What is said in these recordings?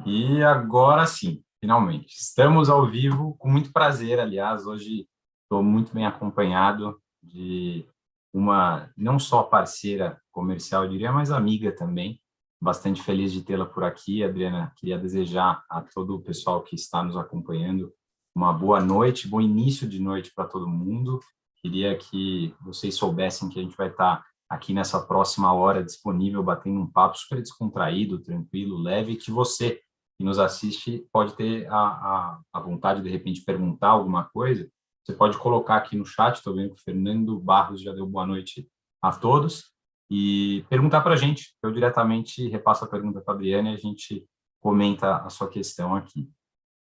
E agora sim, finalmente, estamos ao vivo, com muito prazer, aliás, hoje estou muito bem acompanhado de uma, não só parceira comercial, eu diria, mas amiga também. Bastante feliz de tê-la por aqui, Adriana. Queria desejar a todo o pessoal que está nos acompanhando uma boa noite, bom início de noite para todo mundo. Queria que vocês soubessem que a gente vai estar aqui nessa próxima hora disponível, batendo um papo super descontraído, tranquilo, leve, que você que nos assiste pode ter a vontade, de repente, perguntar alguma coisa, você pode colocar aqui no chat. Estou vendo que o Fernando Barros já deu boa noite a todos, e perguntar para a gente. Eu diretamente repasso a pergunta para a Adriana e a gente comenta a sua questão aqui.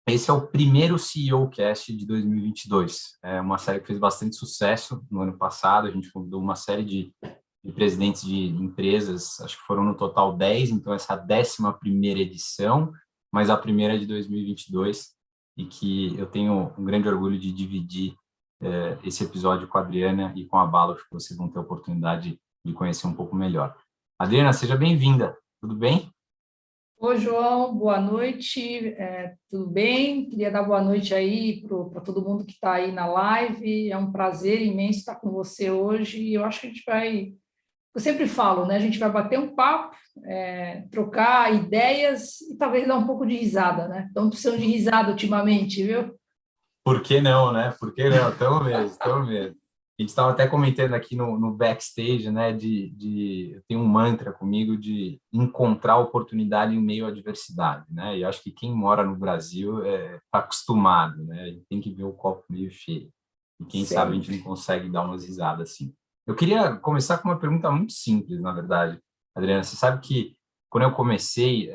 Esse é o primeiro CEO Cast de 2022. É uma série que fez bastante sucesso no ano passado. A gente convidou uma série de presidentes de empresas, acho que foram no total 10, então essa é a 11ª edição, mas a primeira é de 2022, e que eu tenho um grande orgulho de dividir esse episódio com a Adriana e com a Balo, que vocês vão ter a oportunidade de conhecer um pouco melhor. Adriana, seja bem-vinda, tudo bem? Oi, João, boa noite, tudo bem? Queria dar boa noite aí para todo mundo que está aí na live. É um prazer imenso estar com você hoje. E eu acho que a gente vai, eu sempre falo, né? A gente vai bater um papo, trocar ideias e talvez dar um pouco de risada, né? Estamos precisando de risada ultimamente, viu? Por que não, né? Por que não? Tamo mesmo, tamo mesmo. A gente estava até comentando aqui no backstage, né? Eu tenho um mantra comigo de encontrar oportunidade em meio à adversidade, né? E acho que quem mora no Brasil está acostumado, né? A gente tem que ver o copo meio cheio. E quem sabe a gente Sempre. não consegue dar umas risadas assim. Eu queria começar com uma pergunta muito simples, na verdade, Adriana. Você sabe que quando eu comecei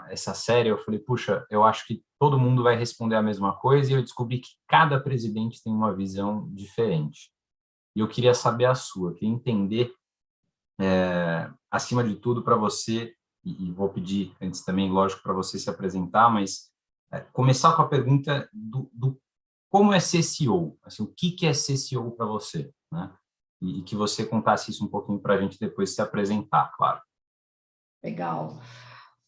essa série, eu falei, puxa, eu acho que todo mundo vai responder a mesma coisa, e eu descobri que cada presidente tem uma visão diferente. E eu queria saber a sua, queria entender, acima de tudo, para você, e vou pedir antes também, lógico, para você se apresentar, mas começar com a pergunta do como é ser CEO, assim, o que é ser CEO para você, né? E que você contasse isso um pouquinho para a gente depois se apresentar, claro. Legal.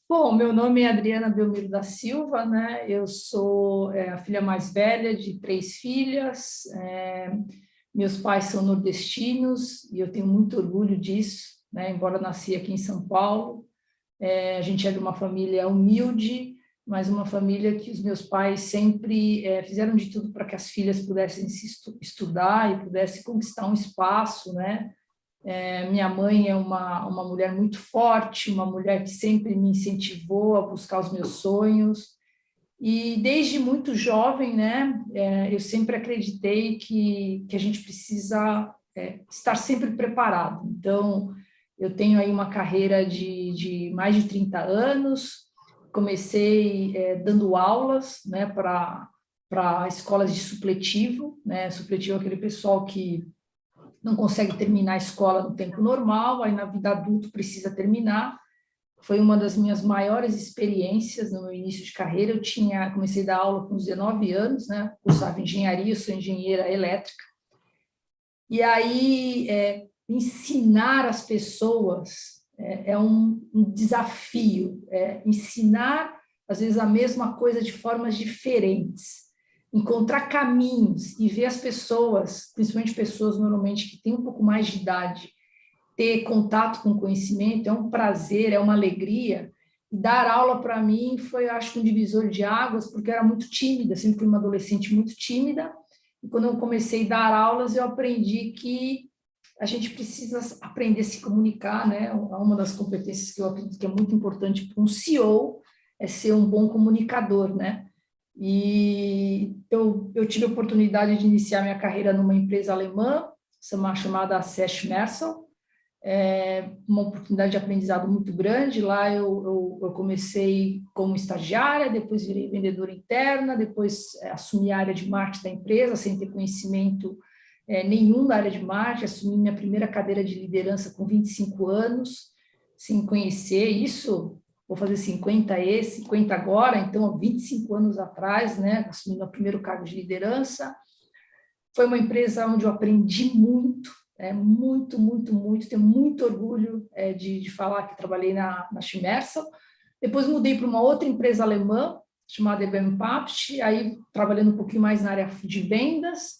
Bom, meu nome é Adriana Belmiro da Silva, né? Eu sou a filha mais velha de 3 filhas. Meus pais são nordestinos e eu tenho muito orgulho disso, né? Embora nasci aqui em São Paulo, a gente é de uma família humilde, mas uma família que os meus pais sempre fizeram de tudo para que as filhas pudessem se estudar e pudessem conquistar um espaço, né? Minha mãe é uma mulher muito forte, uma mulher que sempre me incentivou a buscar os meus sonhos. E desde muito jovem, né, eu sempre acreditei que a gente precisa estar sempre preparado. Então, eu tenho aí uma carreira de mais de 30 anos, comecei dando aulas, né, para escolas de supletivo, né, supletivo é aquele pessoal que não consegue terminar a escola no tempo normal, aí na vida adulta precisa terminar. Foi uma das minhas maiores experiências no meu início de carreira. Comecei a dar aula com 19 anos, né? Cursava engenharia, eu sou engenheira elétrica. E aí, ensinar as pessoas é um desafio. Ensinar, às vezes, a mesma coisa de formas diferentes. Encontrar caminhos e ver as pessoas, principalmente pessoas normalmente que têm um pouco mais de idade, ter contato com o conhecimento é um prazer, é uma alegria. E dar aula para mim foi, acho que, um divisor de águas, porque eu era muito tímida, sempre fui uma adolescente muito tímida. E quando eu comecei a dar aulas, eu aprendi que a gente precisa aprender a se comunicar, né? Uma das competências que eu acredito que é muito importante para um CEO é ser um bom comunicador, né? E eu tive a oportunidade de iniciar minha carreira numa empresa alemã, chamada Sesch Mersel, uma oportunidade de aprendizado muito grande. Lá eu comecei como estagiária, depois virei vendedora interna, depois assumi a área de marketing da empresa, sem ter conhecimento nenhum da área de marketing. Assumi minha primeira cadeira de liderança com 25 anos, sem conhecer isso. Vou fazer 50 agora, então, há 25 anos atrás, né, assumi meu primeiro cargo de liderança. Foi uma empresa onde eu aprendi muito, muito, muito, muito. Tenho muito orgulho de falar que trabalhei na Chimersal, Depois mudei para uma outra empresa alemã, chamada IBM Papt, aí trabalhando um pouquinho mais na área de vendas,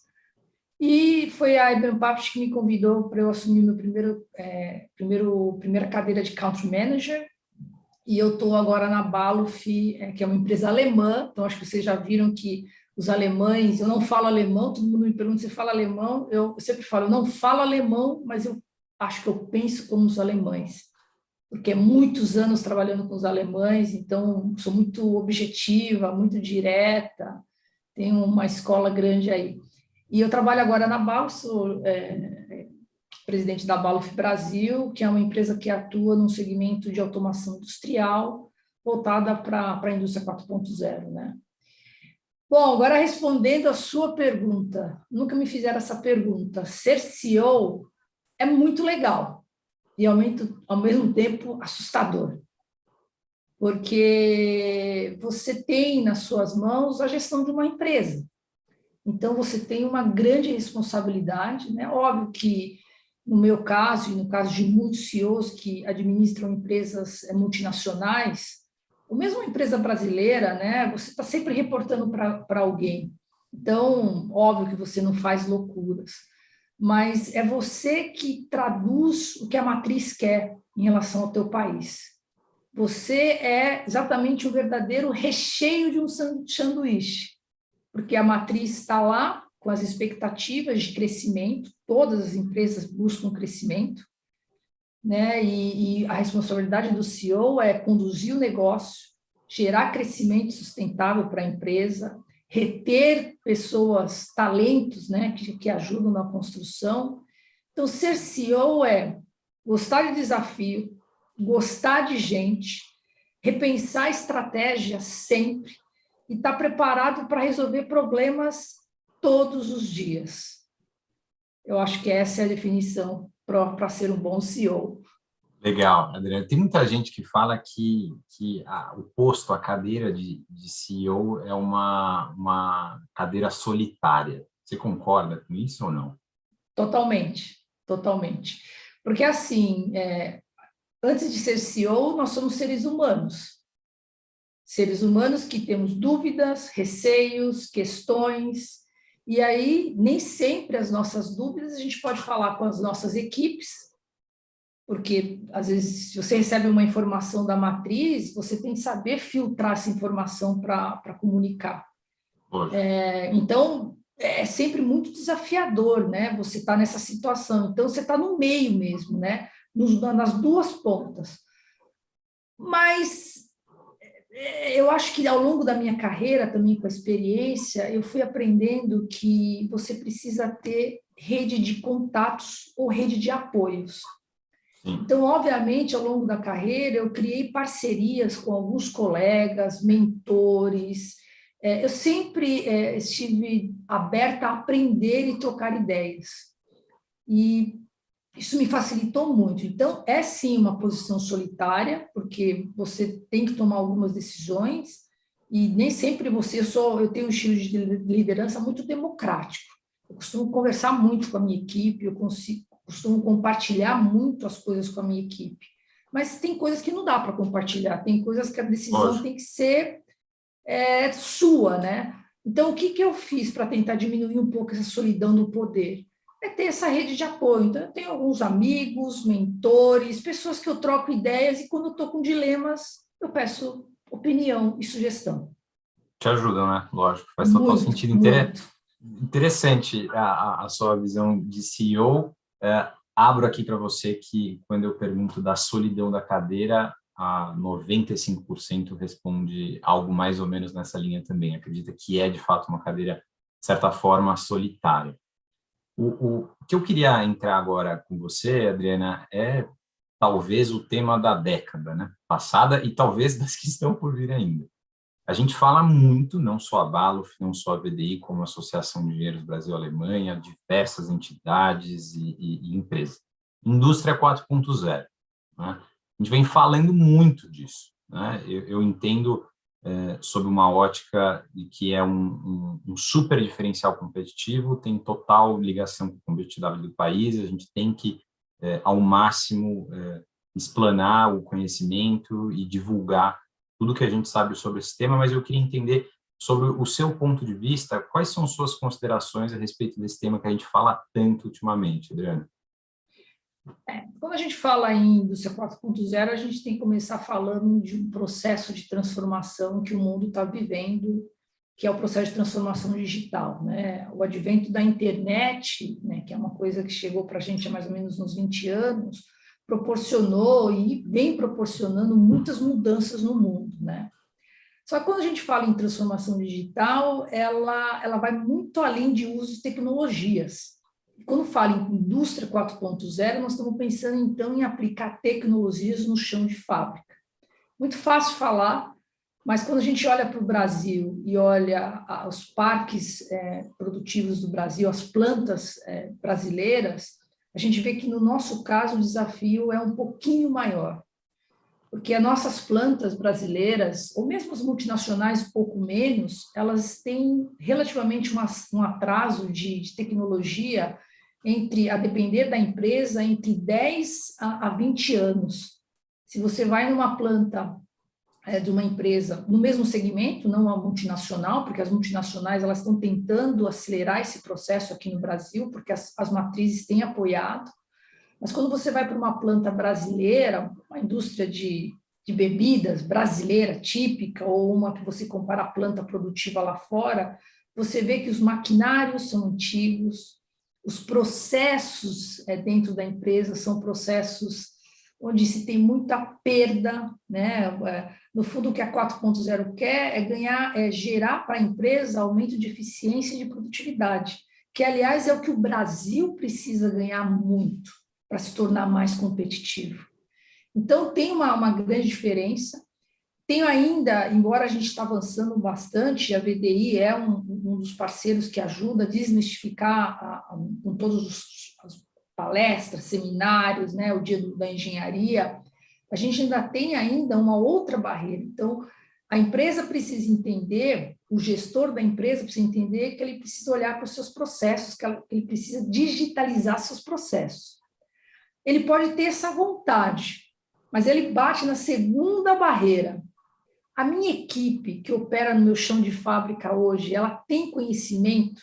e foi a IBM Papt que me convidou para eu assumir meu primeira cadeira de Country Manager, e eu estou agora na Baluf, que é uma empresa alemã, então acho que vocês já viram que os alemães, eu não falo alemão, todo mundo me pergunta se fala alemão, eu sempre falo, eu não falo alemão, mas eu acho que eu penso como os alemães, porque é muitos anos trabalhando com os alemães, então sou muito objetiva, muito direta, tenho uma escola grande aí. E eu trabalho agora na Baluf, sou presidente da Baluf Brasil, que é uma empresa que atua no segmento de automação industrial, voltada para a indústria 4.0, né? Bom, agora respondendo a sua pergunta, nunca me fizeram essa pergunta. Ser CEO é muito legal e ao mesmo tempo assustador, porque você tem nas suas mãos a gestão de uma empresa. Então, você tem uma grande responsabilidade, né? Óbvio que, no meu caso, e no caso de muitos CEOs que administram empresas multinacionais, ou mesmo uma empresa brasileira, né? Você está sempre reportando para alguém. Então, óbvio que você não faz loucuras, mas é você que traduz o que a matriz quer em relação ao teu país. Você é exatamente o verdadeiro recheio de um sanduíche, porque a matriz está lá com as expectativas de crescimento, todas as empresas buscam crescimento, né? E a responsabilidade do CEO é conduzir o negócio, gerar crescimento sustentável para a empresa, reter pessoas, talentos, né, que ajudam na construção. Então, ser CEO é gostar de desafio, gostar de gente, repensar a estratégia sempre, e estar preparado para resolver problemas todos os dias. Eu acho que essa é a definição para ser um bom CEO. Legal, Adriana. Tem muita gente que fala que o posto, a cadeira de CEO é uma cadeira solitária. Você concorda com isso ou não? Totalmente, totalmente. Porque, assim, antes de ser CEO, nós somos seres humanos. Seres humanos que temos dúvidas, receios, questões, e aí nem sempre as nossas dúvidas a gente pode falar com as nossas equipes, porque às vezes se você recebe uma informação da matriz, você tem que saber filtrar essa informação para comunicar. Então, é sempre muito desafiador, né? Você está nessa situação, então você está no meio mesmo, né? Nas duas pontas. Mas eu acho que ao longo da minha carreira, também com a experiência, eu fui aprendendo que você precisa ter rede de contatos ou rede de apoios. Então, obviamente, ao longo da carreira, eu criei parcerias com alguns colegas, mentores. Eu sempre estive aberta a aprender e trocar ideias. E isso me facilitou muito. Então, é sim uma posição solitária, porque você tem que tomar algumas decisões, e nem sempre eu tenho um estilo de liderança muito democrático. Eu costumo conversar muito com a minha equipe, costumo compartilhar muito as coisas com a minha equipe. Mas tem coisas que não dá para compartilhar, tem coisas que a decisão tem que ser sua, né? Então, o que eu fiz para tentar diminuir um pouco essa solidão do poder? É ter essa rede de apoio. Então, eu tenho alguns amigos, mentores, pessoas que eu troco ideias, e quando eu estou com dilemas, eu peço opinião e sugestão. Te ajudam, né? Lógico, faz total Muito, sentido. muito. Interessante a sua visão de CEO. Abro aqui para você que, quando eu pergunto da solidão da cadeira, a 95% responde algo mais ou menos nessa linha também. Acredita que é, de fato, uma cadeira, de certa forma, solitária. O que eu queria entrar agora com você, Adriana, é talvez o tema da década, né, passada, e talvez das que estão por vir ainda. A gente fala muito, não só a Baluf, não só a VDI, como a Associação de Engenheiros Brasil-Alemanha, diversas entidades e empresas. Indústria 4.0. Né? A gente vem falando muito disso. Né? Eu entendo sob uma ótica de que é um super diferencial competitivo, tem total ligação com a competitividade do país, a gente tem que, ao máximo, explanar o conhecimento e divulgar tudo que a gente sabe sobre esse tema, mas eu queria entender sobre o seu ponto de vista, quais são suas considerações a respeito desse tema que a gente fala tanto ultimamente, Adriana? Quando a gente fala em indústria 4.0, a gente tem que começar falando de um processo de transformação que o mundo está vivendo, que é o processo de transformação digital, né? O advento da internet, né, que é uma coisa que chegou para a gente há mais ou menos uns 20 anos, proporcionou e vem proporcionando muitas mudanças no mundo, né? Só que quando a gente fala em transformação digital, ela vai muito além de uso de tecnologias. Quando fala em indústria 4.0, nós estamos pensando, então, em aplicar tecnologias no chão de fábrica. Muito fácil falar, mas quando a gente olha para o Brasil e olha os parques produtivos do Brasil, as plantas brasileiras, a gente vê que, no nosso caso, o desafio é um pouquinho maior. Porque as nossas plantas brasileiras, ou mesmo as multinacionais, um pouco menos, elas têm relativamente um atraso de tecnologia a depender da empresa, entre 10 a 20 anos. Se você vai numa planta de uma empresa no mesmo segmento, não a multinacional, porque as multinacionais elas estão tentando acelerar esse processo aqui no Brasil, porque as matrizes têm apoiado, mas quando você vai para uma planta brasileira, uma indústria de bebidas brasileira típica, ou uma que você compara a planta produtiva lá fora, você vê que os maquinários são antigos, os processos dentro da empresa são processos onde se tem muita perda, né? No fundo, o que a 4.0 quer é gerar para a empresa aumento de eficiência e de produtividade, que, aliás, é o que o Brasil precisa ganhar muito para se tornar mais competitivo. Então, tem uma grande diferença. Tem ainda, embora a gente está avançando bastante, a VDI é um dos parceiros que ajuda a desmistificar com todas as palestras, seminários, né, o Dia da Engenharia, a gente ainda tem uma outra barreira. Então, a empresa precisa entender, o gestor da empresa precisa entender que ele precisa olhar para os seus processos, que ele precisa digitalizar seus processos. Ele pode ter essa vontade, mas ele bate na segunda barreira. A minha equipe que opera no meu chão de fábrica hoje, ela tem conhecimento,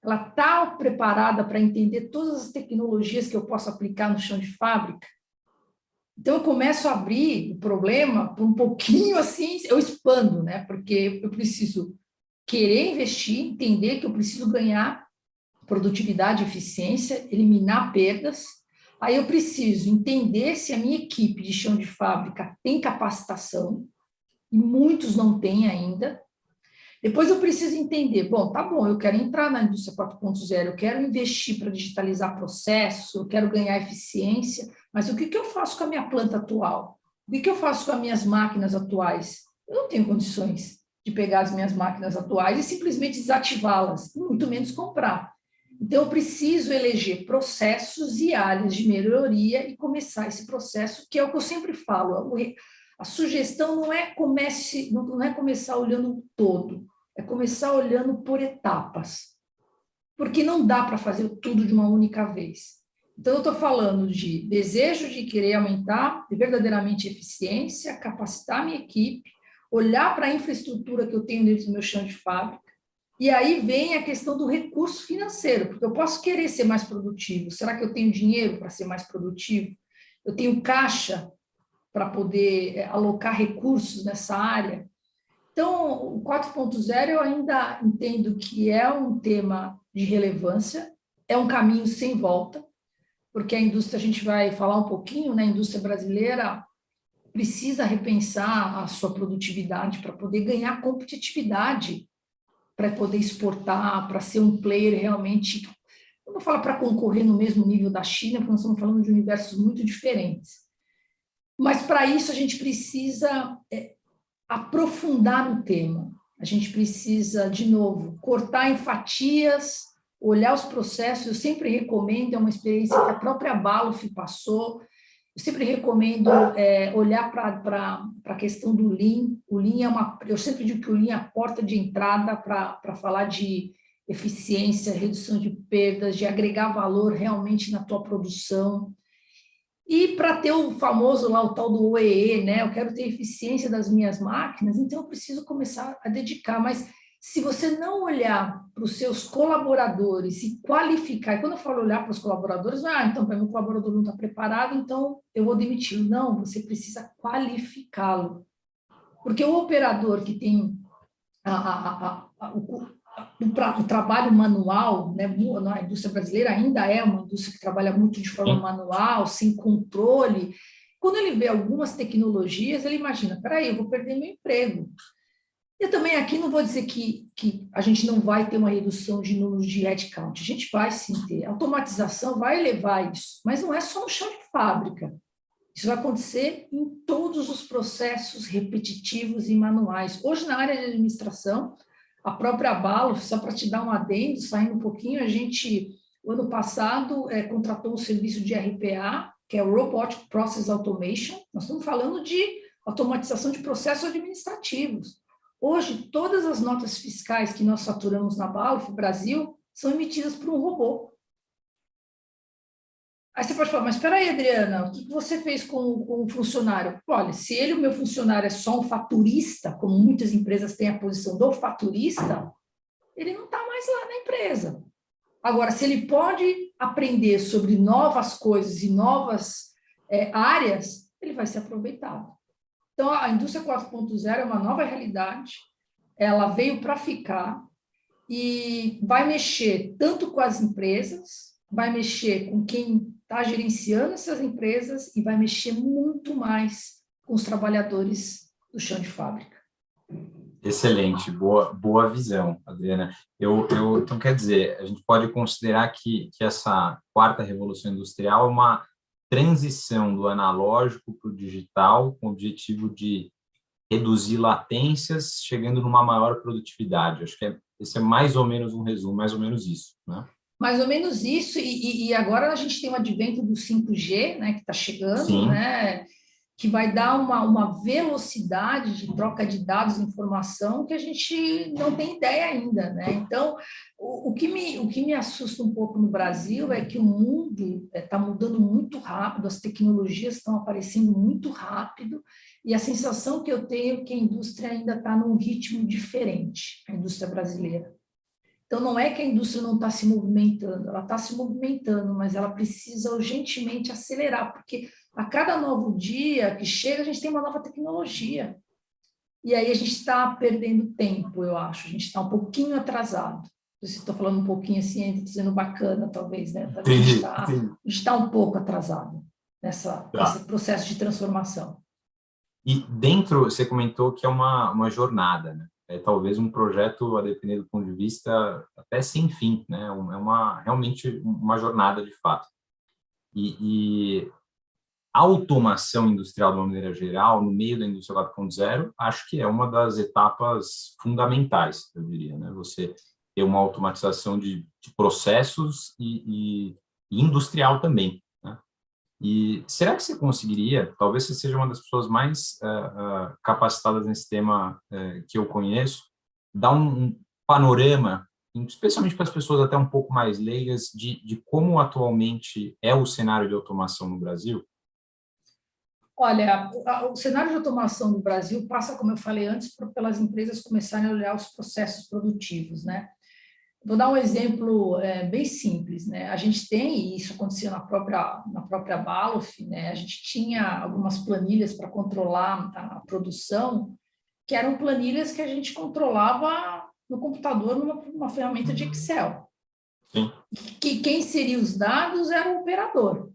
ela está preparada para entender todas as tecnologias que eu posso aplicar no chão de fábrica. Então, eu começo a abrir o problema por um pouquinho assim, eu expando, né? Porque eu preciso querer investir, entender que eu preciso ganhar produtividade e eficiência, eliminar perdas. Aí eu preciso entender se a minha equipe de chão de fábrica tem capacitação, e muitos não têm ainda. Depois eu preciso entender, tá bom, eu quero entrar na indústria 4.0, eu quero investir para digitalizar processo, eu quero ganhar eficiência, mas o que eu faço com a minha planta atual? O que eu faço com as minhas máquinas atuais? Eu não tenho condições de pegar as minhas máquinas atuais e simplesmente desativá-las, muito menos comprar. Então, eu preciso eleger processos e áreas de melhoria e começar esse processo, que é o que eu sempre falo. A sugestão não é começar olhando o todo, é começar olhando por etapas, porque não dá para fazer tudo de uma única vez. Então, eu estou falando de desejo de querer aumentar verdadeiramente a eficiência, capacitar a minha equipe, olhar para a infraestrutura que eu tenho dentro do meu chão de fábrica, e aí vem a questão do recurso financeiro, porque eu posso querer ser mais produtivo. Será que eu tenho dinheiro para ser mais produtivo? Eu tenho caixa para poder alocar recursos nessa área? Então, o 4.0 eu ainda entendo que é um tema de relevância, é um caminho sem volta, porque a indústria, a gente vai falar um pouquinho, né? A indústria brasileira precisa repensar a sua produtividade para poder ganhar competitividade, para poder exportar, para ser um player realmente, eu não falo para concorrer no mesmo nível da China, porque nós estamos falando de universos muito diferentes. Mas, para isso, a gente precisa aprofundar no tema. A gente precisa, de novo, cortar em fatias, olhar os processos. Eu sempre recomendo, é uma experiência que a própria Baluf passou, eu sempre recomendo olhar para a questão do Lean. O Lean eu sempre digo que o Lean é a porta de entrada para falar de eficiência, redução de perdas, de agregar valor realmente na tua produção. E para ter o famoso lá, o tal do OEE, né? Eu quero ter eficiência das minhas máquinas, então eu preciso começar a dedicar. Mas se você não olhar para os seus colaboradores e qualificar, e quando eu falo olhar para os colaboradores, não é, então, para mim o colaborador não está preparado, então eu vou demiti-lo. Não, você precisa qualificá-lo. Porque o operador que tem o trabalho manual, né, na indústria brasileira ainda é uma indústria que trabalha muito de forma manual, sem controle. Quando ele vê algumas tecnologias, ele imagina, peraí, eu vou perder meu emprego. Eu também aqui não vou dizer que a gente não vai ter uma redução de número de headcount, a gente vai sim ter. A automatização vai levar isso, mas não é só no chão de fábrica. Isso vai acontecer em todos os processos repetitivos e manuais. Hoje, na área de administração, a própria Balo, só para te dar um adendo, saindo um pouquinho, a gente, o ano passado, contratou um serviço de RPA, que é o Robotic Process Automation. Nós estamos falando de automatização de processos administrativos. Hoje, todas as notas fiscais que nós faturamos na Balo, Brasil, são emitidas por um robô. Aí você pode falar, mas espera aí, Adriana, o que você fez com o funcionário? Olha, se ele, o meu funcionário, é só um faturista, como muitas empresas têm a posição do faturista, ele não está mais lá na empresa. Agora, se ele pode aprender sobre novas coisas e novas áreas, ele vai ser aproveitado. Então, a indústria 4.0 é uma nova realidade, ela veio para ficar e vai mexer tanto com as empresas, vai mexer com quem está gerenciando essas empresas e vai mexer muito mais com os trabalhadores do chão de fábrica. Excelente, boa visão, Adriana. Então, quer dizer, a gente pode considerar que essa quarta revolução industrial é uma transição do analógico para o digital, com o objetivo de reduzir latências, chegando numa maior produtividade. Acho que esse é mais ou menos um resumo, mais ou menos isso, né? Mais ou menos isso, e agora a gente tem o advento do 5G, né, que está chegando, Sim. Né, que vai dar uma velocidade de troca de dados e informação que a gente não tem ideia ainda, né? Então, o que me assusta um pouco no Brasil é que o mundo está mudando muito rápido, as tecnologias estão aparecendo muito rápido, e a sensação que eu tenho é que a indústria ainda está num ritmo diferente, a indústria brasileira. Então, não é que a indústria não está se movimentando, ela está se movimentando, mas ela precisa urgentemente acelerar, porque a cada novo dia que chega, a gente tem uma nova tecnologia. E aí a gente está perdendo tempo, eu acho, a gente está um pouquinho atrasado. Não sei se estou falando um pouquinho assim, dizendo bacana, talvez, né? A gente está um pouco atrasado nesse processo de transformação. E dentro, você comentou que é uma jornada, né? É talvez um projeto, a depender do ponto de vista, até sem fim, né? É realmente uma jornada de fato. E a automação industrial, de uma maneira geral, no meio da indústria 4.0, acho que é uma das etapas fundamentais, eu diria, né? Você ter uma automatização de processos e industrial também. E será que você conseguiria, talvez você seja uma das pessoas mais capacitadas nesse tema que eu conheço, dar um panorama, especialmente para as pessoas até um pouco mais leigas, de como atualmente é o cenário de automação no Brasil? Olha, o cenário de automação no Brasil passa, como eu falei antes, pelas empresas começarem a olhar os processos produtivos, né? Vou dar um exemplo bem simples, né? A gente tem, e isso acontecia na própria Balof, né? A gente tinha algumas planilhas para controlar a produção, que eram planilhas que a gente controlava no computador numa ferramenta de Excel. Sim. Que quem inseria os dados era o operador.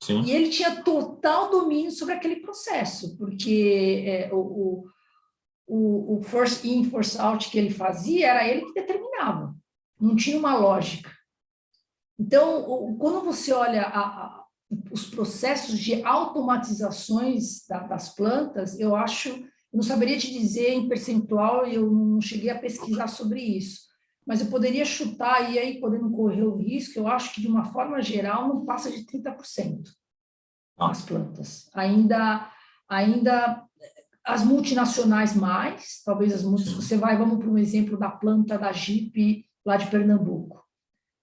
Sim. E ele tinha total domínio sobre aquele processo, porque o force in, force out que ele fazia, era ele que determinava, não tinha uma lógica. Então, quando você olha os processos de automatizações das plantas, eu não saberia te dizer em percentual, eu não cheguei a pesquisar sobre isso, mas eu poderia chutar, e aí, podendo correr o risco, eu acho que, de uma forma geral, não passa de 30% as plantas. Ainda as multinacionais mais, talvez vamos para um exemplo da planta da Jeep lá de Pernambuco.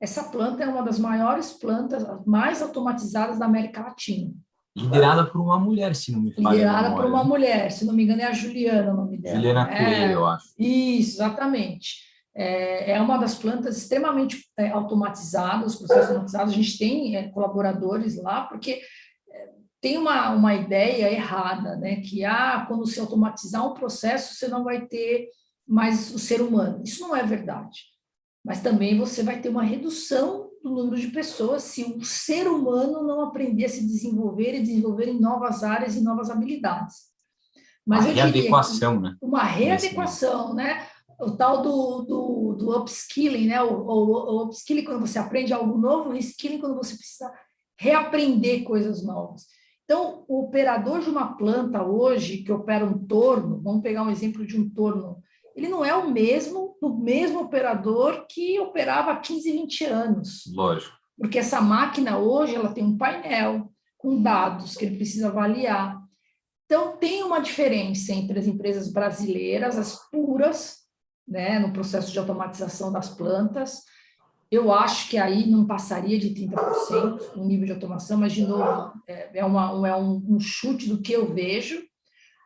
Essa planta é uma das maiores plantas mais automatizadas da América Latina. Liderada por uma mulher, se não me falha a Liderada por memória, uma né? mulher, se não me engano, é a Juliana o nome dela. Juliana Coelho, eu acho. Isso, exatamente. É uma das plantas extremamente automatizadas, processos automatizados. A gente tem colaboradores lá, porque tem uma ideia errada, né? Que quando se automatizar um processo, você não vai ter mais o ser humano. Isso não é verdade. Mas também você vai ter uma redução do número de pessoas se o ser humano não aprender a se desenvolver e desenvolver em novas áreas e novas habilidades. Mas eu diria que né? Uma readequação, né? O tal do upskilling, né? O upskilling quando você aprende algo novo, o reskilling quando você precisa reaprender coisas novas. Então, o operador de uma planta hoje, que opera um torno, vamos pegar um exemplo de um torno, ele não é o mesmo operador que operava há 15, 20 anos. Lógico. Porque essa máquina hoje, ela tem um painel com dados que ele precisa avaliar. Então, tem uma diferença entre as empresas brasileiras, as puras, né, no processo de automatização das plantas. Eu acho que aí não passaria de 30% o nível de automação, mas, de novo, é um chute do que eu vejo.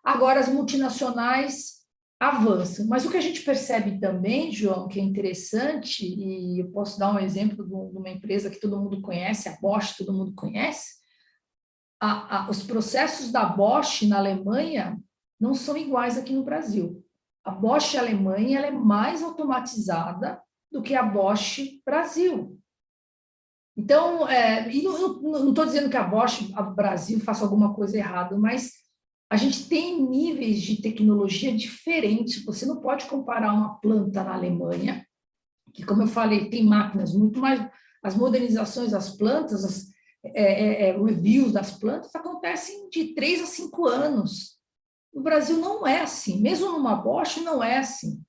Agora, as multinacionais avançam. Mas o que a gente percebe também, João, que é interessante, e eu posso dar um exemplo de uma empresa que todo mundo conhece, a Bosch, todo mundo conhece, os processos da Bosch na Alemanha não são iguais aqui no Brasil. A Bosch Alemanha ela é mais automatizada do que a Bosch Brasil. Então, não estou dizendo que a Bosch a Brasil faça alguma coisa errada, mas a gente tem níveis de tecnologia diferentes. Você não pode comparar uma planta na Alemanha, que, como eu falei, tem máquinas muito mais... As modernizações das plantas, reviews das plantas acontecem de 3 a 5 anos. No Brasil não é assim, mesmo numa Bosch não é assim.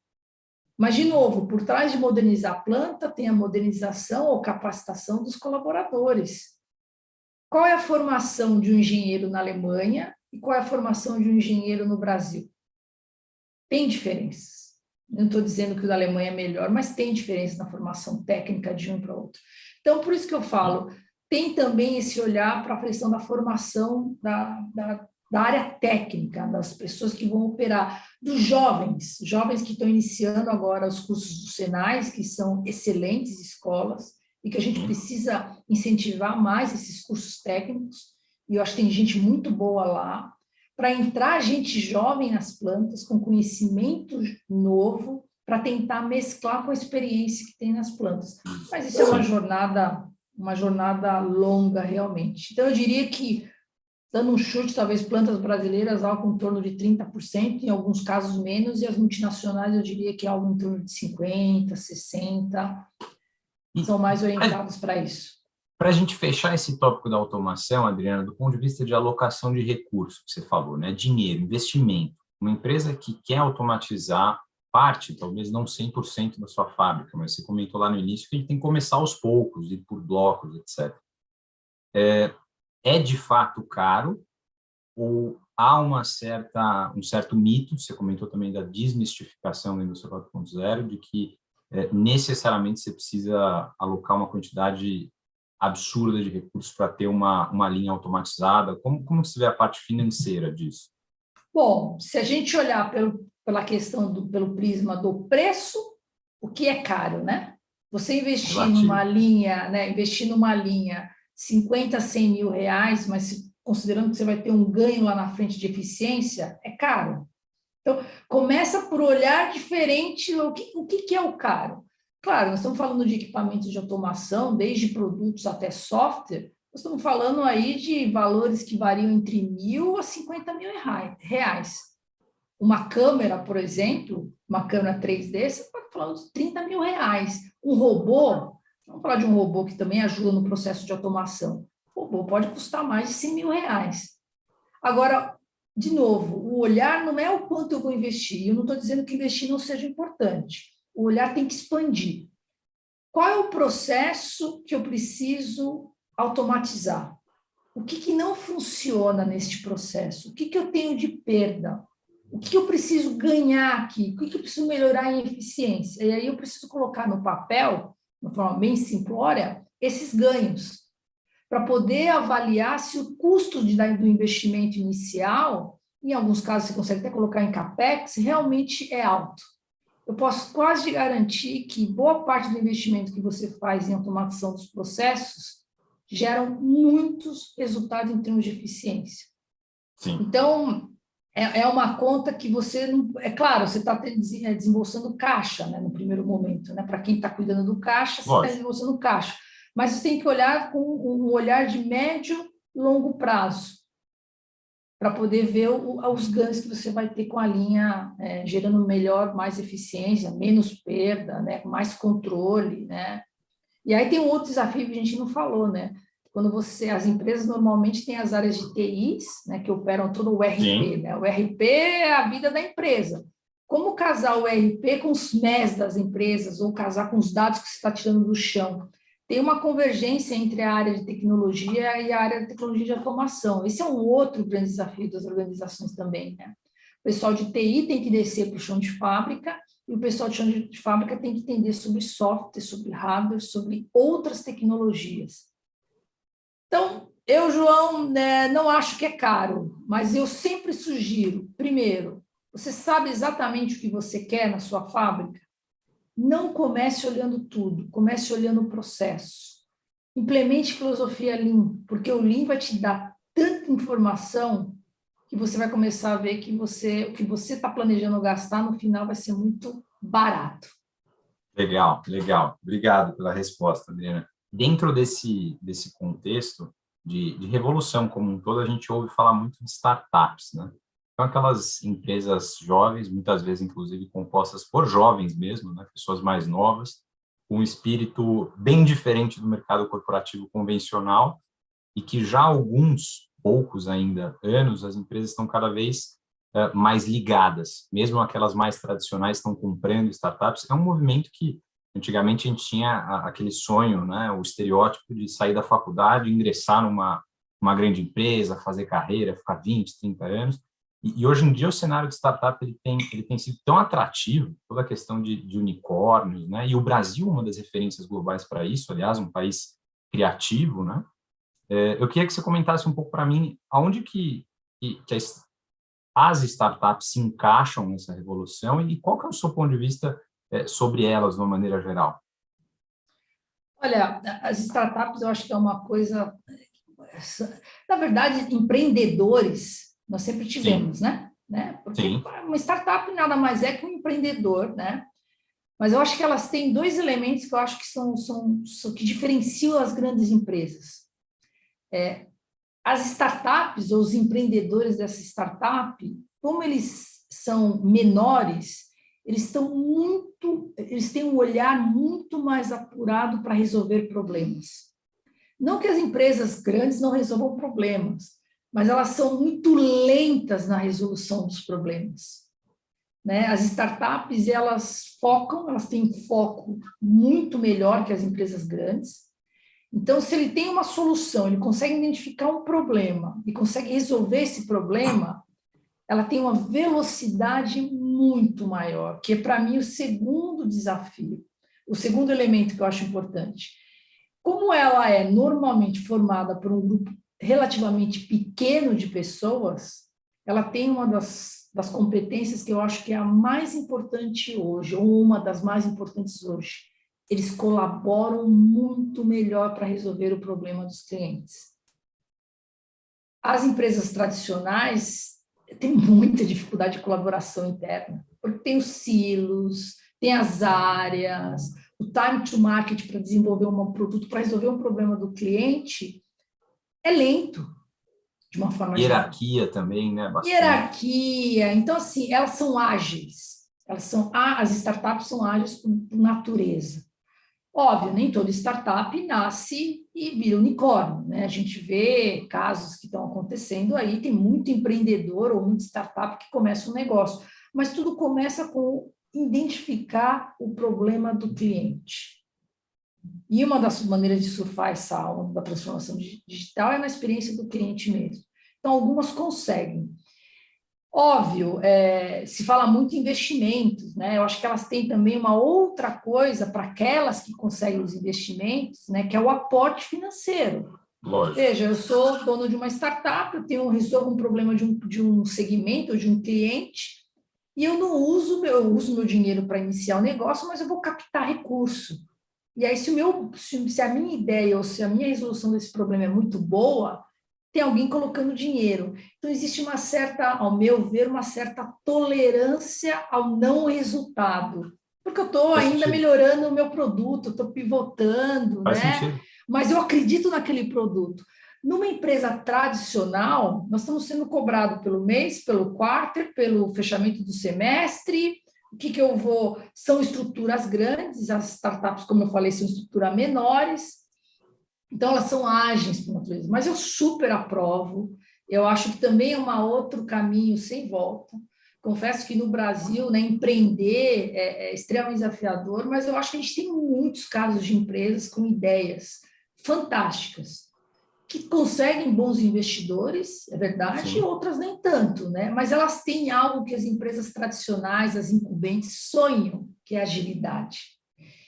Mas, de novo, por trás de modernizar a planta, tem a modernização ou capacitação dos colaboradores. Qual é a formação de um engenheiro na Alemanha e qual é a formação de um engenheiro no Brasil? Tem diferenças. Não estou dizendo que o da Alemanha é melhor, mas tem diferença na formação técnica de um para o outro. Então, por isso que eu falo, tem também esse olhar para a questão da formação da área técnica, das pessoas que vão operar, dos jovens que estão iniciando agora os cursos do Senai, que são excelentes escolas, e que a gente precisa incentivar mais esses cursos técnicos, e eu acho que tem gente muito boa lá, para entrar gente jovem nas plantas, com conhecimento novo, para tentar mesclar com a experiência que tem nas plantas. Mas isso é uma jornada longa, realmente. Então, eu diria que, dando um chute, talvez plantas brasileiras algo em torno de 30%, em alguns casos menos, e as multinacionais eu diria que algo em torno de 50%, 60%, são mais orientados para isso. Para a gente fechar esse tópico da automação, Adriana, do ponto de vista de alocação de recursos, que você falou, né? Dinheiro, investimento. Uma empresa que quer automatizar parte, talvez não 100% da sua fábrica, mas você comentou lá no início que a gente tem que começar aos poucos, ir por blocos, etc. É de fato caro ou há um certo mito, você comentou também da desmistificação da indústria 4.0, de que necessariamente você precisa alocar uma quantidade absurda de recursos para ter uma linha automatizada? Como você vê a parte financeira disso? Bom, se a gente olhar pela questão pelo prisma do preço, o que é caro, né? Você investir numa linha 50, 100 mil reais, mas considerando que você vai ter um ganho lá na frente de eficiência, é caro. Então, começa por olhar diferente o que é o caro. Claro, nós estamos falando de equipamentos de automação, desde produtos até software, nós estamos falando aí de valores que variam entre 1.000 a 50 mil reais. Uma câmera, por exemplo, uma câmera 3D, você pode falar de 30 mil reais. Um robô, vamos falar de um robô que também ajuda no processo de automação. O robô pode custar mais de 100 mil reais. Agora, de novo, o olhar não é o quanto eu vou investir. Eu não estou dizendo que investir não seja importante. O olhar tem que expandir. Qual é o processo que eu preciso automatizar? O que não funciona neste processo? O que eu tenho de perda? O que eu preciso ganhar aqui? O que eu preciso melhorar em eficiência? E aí eu preciso colocar no papel de uma forma bem simplória, esses ganhos, para poder avaliar se o custo do investimento inicial, em alguns casos você consegue até colocar em CAPEX, realmente é alto. Eu posso quase garantir que boa parte do investimento que você faz em automatização dos processos geram muitos resultados em termos de eficiência. Sim. Então, é uma conta que você não... É claro, você está desembolsando caixa, né, no primeiro momento. Né? Para quem está cuidando do caixa, você está desembolsando caixa. Mas você tem que olhar com um olhar de médio e longo prazo, para poder ver os ganhos que você vai ter com a linha, gerando melhor, mais eficiência, menos perda, né, mais controle, né? E aí tem um outro desafio que a gente não falou, né? Quando as empresas normalmente têm as áreas de TIs, né, que operam todo o RP, né? O RP é a vida da empresa. Como casar o RP com os MES das empresas, ou casar com os dados que você está tirando do chão? Tem uma convergência entre a área de tecnologia e a área de tecnologia de automação. Esse é um outro grande desafio das organizações também, né? O pessoal de TI tem que descer para o chão de fábrica, e o pessoal de chão de fábrica tem que entender sobre software, sobre hardware, sobre outras tecnologias. Então, eu, João, né, não acho que é caro, mas eu sempre sugiro, primeiro, você sabe exatamente o que você quer na sua fábrica? Não comece olhando tudo, comece olhando o processo. Implemente filosofia Lean, porque o Lean vai te dar tanta informação que você vai começar a ver que o que você está planejando gastar, no final vai ser muito barato. Legal, legal. Obrigado pela resposta, Adriana. Dentro desse contexto de revolução como um todo, a gente ouve falar muito de startups, né? São aquelas empresas jovens, muitas vezes, inclusive, compostas por jovens mesmo, né? Pessoas mais novas, com um espírito bem diferente do mercado corporativo convencional, e que já há poucos ainda anos, as empresas estão cada vez mais ligadas, mesmo aquelas mais tradicionais estão comprando startups. É um movimento que antigamente a gente tinha aquele sonho, né, o estereótipo de sair da faculdade, ingressar numa grande empresa, fazer carreira, ficar 20, 30 anos. E hoje em dia o cenário de startup ele tem sido tão atrativo, toda a questão de unicórnios, né? E o Brasil é uma das referências globais para isso, aliás, um país criativo, né? Eu queria que você comentasse um pouco para mim aonde que as startups se encaixam nessa revolução e qual que é o seu ponto de vista sobre elas, de uma maneira geral. Olha, as startups eu acho que é uma coisa... Na verdade, empreendedores nós sempre tivemos, Sim. né? Porque Sim. uma startup nada mais é que um empreendedor, né? Mas eu acho que elas têm dois elementos que eu acho que são que diferenciam as grandes empresas. As startups, ou os empreendedores dessa startup, como eles são menores, eles têm um olhar muito mais apurado para resolver problemas. Não que as empresas grandes não resolvam problemas, mas elas são muito lentas na resolução dos problemas. Né? As startups, elas têm um foco muito melhor que as empresas grandes. Então, se ele tem uma solução, ele consegue identificar um problema e consegue resolver esse problema, ela tem uma velocidade muito maior, que é, para mim, o segundo desafio, o segundo elemento que eu acho importante. Como ela é normalmente formada por um grupo relativamente pequeno de pessoas, ela tem uma das competências que eu acho que é a mais importante hoje, ou uma das mais importantes hoje. Eles colaboram muito melhor para resolver o problema dos clientes. As empresas tradicionais têm muita dificuldade de colaboração interna, porque tem os silos, tem as áreas, o time to market para desenvolver um produto, para resolver um problema do cliente, é lento, de uma forma geral. Hierarquia também, né? Bastante. Hierarquia. Então, assim, elas são ágeis. As startups são ágeis por natureza. Óbvio, nem toda startup nasce e vira unicórnio, né? A gente vê casos que estão acontecendo aí, tem muito empreendedor ou muita startup que começa um negócio, mas tudo começa com identificar o problema do cliente. E uma das maneiras de surfar essa onda da transformação digital é na experiência do cliente mesmo. Então, algumas conseguem. Óbvio, se fala muito em investimentos, né? Eu acho que elas têm também uma outra coisa para aquelas que conseguem os investimentos, né? Que é o aporte financeiro. Lógico. Veja, eu sou dono de uma startup, resolvo um problema de um segmento, de um cliente, e eu não uso, eu uso meu dinheiro para iniciar o negócio, mas eu vou captar recurso. E aí, se a minha ideia ou se a minha resolução desse problema é muito boa, tem alguém colocando dinheiro. Então, existe uma certa, ao meu ver, uma certa tolerância ao não resultado. Porque eu estou Faz ainda sentido. melhorando o meu produto, estou pivotando, Faz né? sentido. Mas eu acredito naquele produto. Numa empresa tradicional, nós estamos sendo cobrados pelo mês, pelo quarter, pelo fechamento do semestre. O que eu vou... São estruturas grandes, as startups, como eu falei, são estruturas menores. Então, elas são ágeis por natureza, mas eu super aprovo. Eu acho que também é um outro caminho sem volta. Confesso que no Brasil, né, empreender é extremamente desafiador, mas eu acho que a gente tem muitos casos de empresas com ideias fantásticas, que conseguem bons investidores, é verdade, e Sim. outras nem tanto, né? Mas elas têm algo que as empresas tradicionais, as incumbentes, sonham, que é agilidade.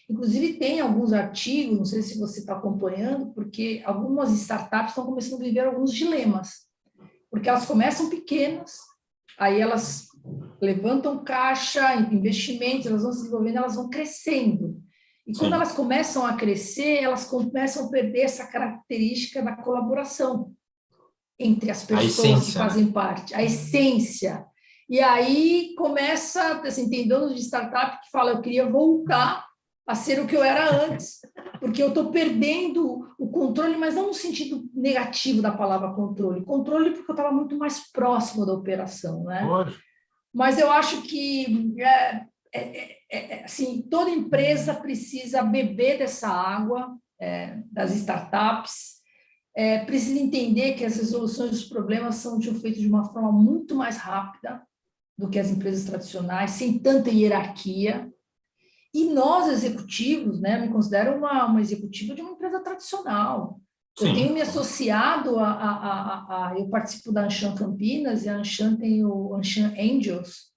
Inclusive, tem alguns artigos, não sei se você está acompanhando, porque algumas startups estão começando a viver alguns dilemas, porque elas começam pequenas, aí elas levantam caixa, investimentos, elas vão se desenvolvendo, elas vão crescendo. E quando Sim. elas começam a crescer, elas começam a perder essa característica da colaboração entre as A pessoas que essência, né? fazem parte, a essência. E aí começa, assim, tem donos de startup que falam, eu queria voltar a ser o que eu era antes, porque eu estou perdendo o controle, mas não no sentido negativo da palavra controle. Controle porque eu estava muito mais próximo da operação, né? Lógico. Mas eu acho que assim, toda empresa precisa beber dessa água das startups, precisa entender que as resoluções dos problemas são feitas de uma forma muito mais rápida do que as empresas tradicionais, sem tanta hierarquia. E nós, executivos, né, me considero uma executiva de uma empresa tradicional. Eu tenho Sim. me associado eu participo da Anshan Campinas, e a Anshan tem o Anshan Angels,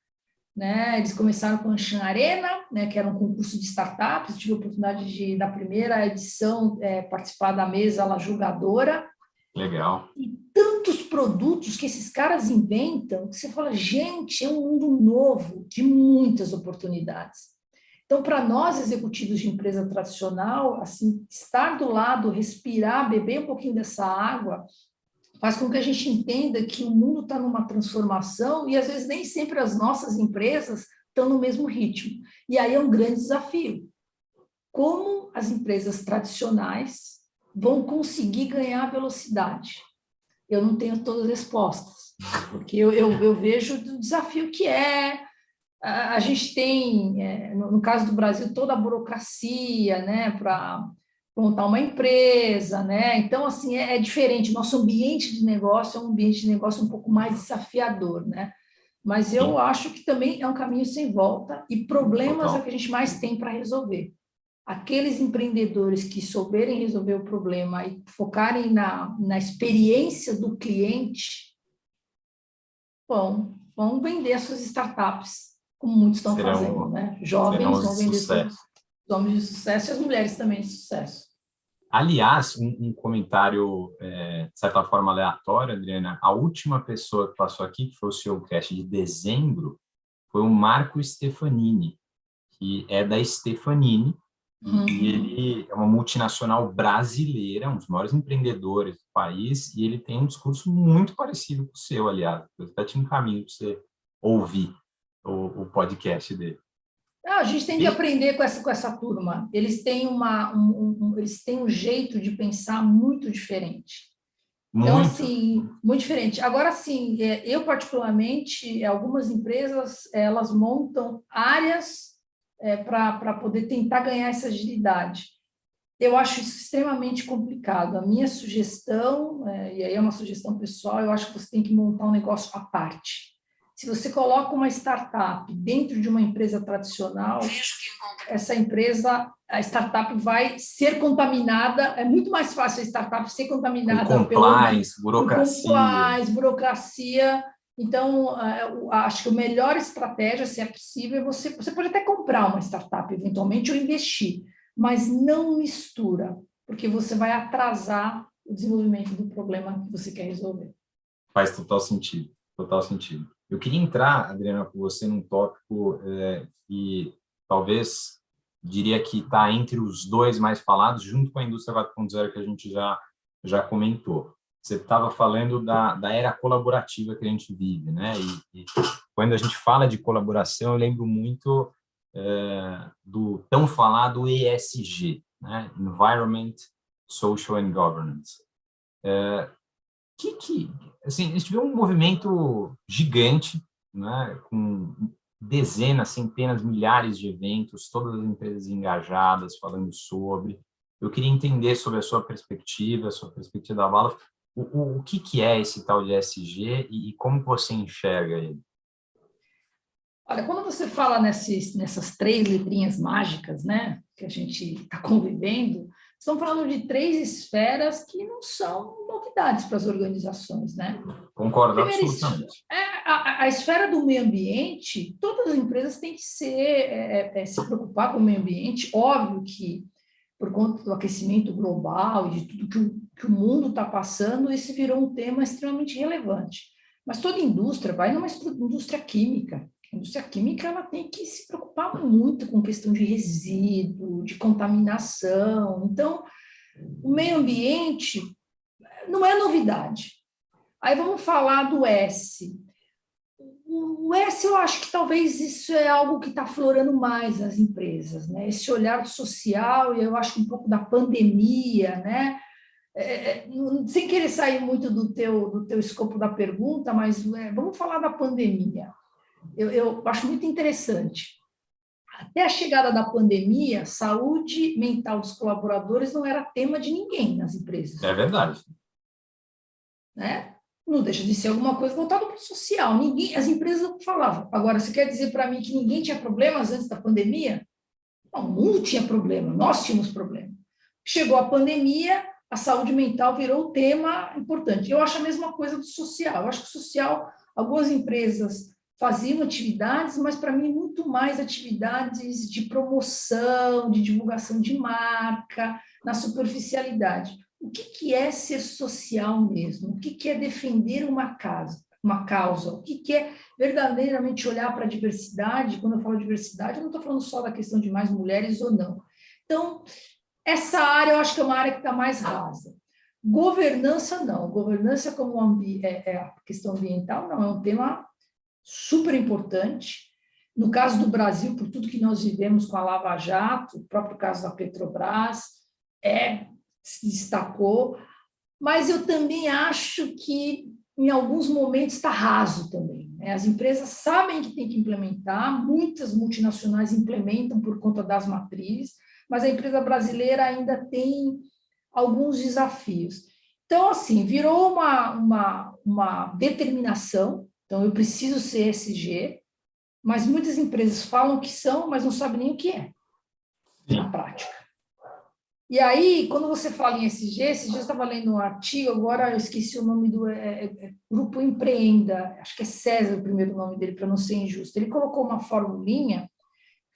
né? Eles começaram com a Anshan Arena, né, que era um concurso de startups, tive a oportunidade de, da primeira edição, participar da mesa lá julgadora, Legal. e tantos produtos que esses caras inventam, que você fala, gente, é um mundo novo, de muitas oportunidades. Então, para nós, executivos de empresa tradicional, assim, estar do lado, respirar, beber um pouquinho dessa água, faz com que a gente entenda que o mundo está numa transformação e, às vezes, nem sempre as nossas empresas estão no mesmo ritmo. E aí é um grande desafio. Como as empresas tradicionais vão conseguir ganhar velocidade? Eu não tenho todas as respostas, porque eu vejo o desafio que é. A gente tem, no caso do Brasil, toda a burocracia, né, para montar uma empresa, né? Então, assim, é diferente. Nosso ambiente de negócio é um ambiente de negócio um pouco mais desafiador, né? Mas eu Sim. acho que também é um caminho sem volta e problemas é o Total. que a gente mais tem para resolver. Aqueles empreendedores que souberem resolver o problema e focarem na experiência do cliente, vão vender as suas startups, como muitos estão fazendo, né? Serão Jovens os vão de vender seus sucesso. homens de sucesso e as mulheres também de sucesso. Aliás, um comentário, de certa forma, aleatório, Adriana. A última pessoa que passou aqui, que foi o seu cast de dezembro, foi o Marco Stefanini, que é da Stefanini, e ele é uma multinacional brasileira, um dos maiores empreendedores do país, e ele tem um discurso muito parecido com o seu, aliás. Eu até tinha um caminho para você ouvir o podcast dele. Não, a gente tem que aprender com essa turma. Eles têm eles têm um jeito de pensar muito diferente. Então, Muito. assim, muito diferente. Agora, assim, eu particularmente, algumas empresas, elas montam áreas para poder tentar ganhar essa agilidade. Eu acho isso extremamente complicado. A minha sugestão, e aí é uma sugestão pessoal, eu acho que você tem que montar um negócio à parte. Se você coloca uma startup dentro de uma empresa tradicional, essa empresa, a startup vai ser contaminada, é muito mais fácil a startup ser Com contaminada compliance, por burocracia. compliance, burocracia, Então, eu acho que a melhor estratégia, se é possível, você pode até comprar uma startup, eventualmente, ou investir, mas não mistura, porque você vai atrasar o desenvolvimento do problema que você quer resolver. Faz total sentido, total sentido. Eu queria entrar, Adriana, com você num tópico que talvez diria que está entre os dois mais falados, junto com a indústria 4.0 que a gente já comentou. Você estava falando da era colaborativa que a gente vive, né? E quando a gente fala de colaboração, eu lembro muito do tão falado ESG, né? Environment, Social and Governance. Assim, a gente vê um movimento gigante, né? Com dezenas, centenas, milhares de eventos, todas as empresas engajadas falando sobre. Eu queria entender sobre a sua perspectiva da Valor, o que é esse tal de ESG e como você enxerga ele? Olha, quando você fala nessas 3 letrinhas mágicas, né, que a gente está convivendo, estão falando de 3 esferas que não são novidades para as organizações, né? Concordo Primeiro, absolutamente. a esfera do meio ambiente, todas as empresas têm que se preocupar com o meio ambiente. Óbvio que, por conta do aquecimento global e de tudo que o mundo está passando, esse virou um tema extremamente relevante. Mas toda indústria, vai numa indústria química. A indústria química ela tem que se preocupar muito com questão de resíduo, de contaminação. Então, o meio ambiente não é novidade. Aí vamos falar do S. O S, eu acho que talvez isso é algo que está aflorando mais nas empresas, né? Esse olhar social, e eu acho que um pouco da pandemia, né? Sem querer sair muito do teu escopo da pergunta, mas vamos falar da pandemia. Eu acho muito interessante. Até a chegada da pandemia, saúde mental dos colaboradores não era tema de ninguém nas empresas. É verdade. Né? Não deixa de ser alguma coisa voltada para o social. As empresas não falavam. Agora, você quer dizer para mim que ninguém tinha problemas antes da pandemia? Não, o mundo tinha problema, nós tínhamos problema. Chegou a pandemia, a saúde mental virou o tema importante. Eu acho a mesma coisa do social. Eu acho que o social, algumas empresas faziam atividades, mas para mim muito mais atividades de promoção, de divulgação de marca, na superficialidade. O que é ser social mesmo? O que é defender uma causa? O que é verdadeiramente olhar para a diversidade? Quando eu falo diversidade, eu não estou falando só da questão de mais mulheres ou não. Então, essa área eu acho que é uma área que está mais rasa. Governança, não. Governança como a questão ambiental, não. É um tema super importante. No caso do Brasil, por tudo que nós vivemos com a Lava Jato, o próprio caso da Petrobras, se destacou, mas eu também acho que em alguns momentos está raso também. Né? As empresas sabem que tem que implementar, muitas multinacionais implementam por conta das matrizes, mas a empresa brasileira ainda tem alguns desafios. Então, assim, virou uma determinação, então eu preciso ser ESG, mas muitas empresas falam que são, mas não sabem nem o que é na prática. E aí, quando você fala em ESG, esses dias eu estava lendo um artigo, agora eu esqueci o nome do Grupo Empreenda, acho que é César o primeiro nome dele, para não ser injusto. Ele colocou uma formulinha,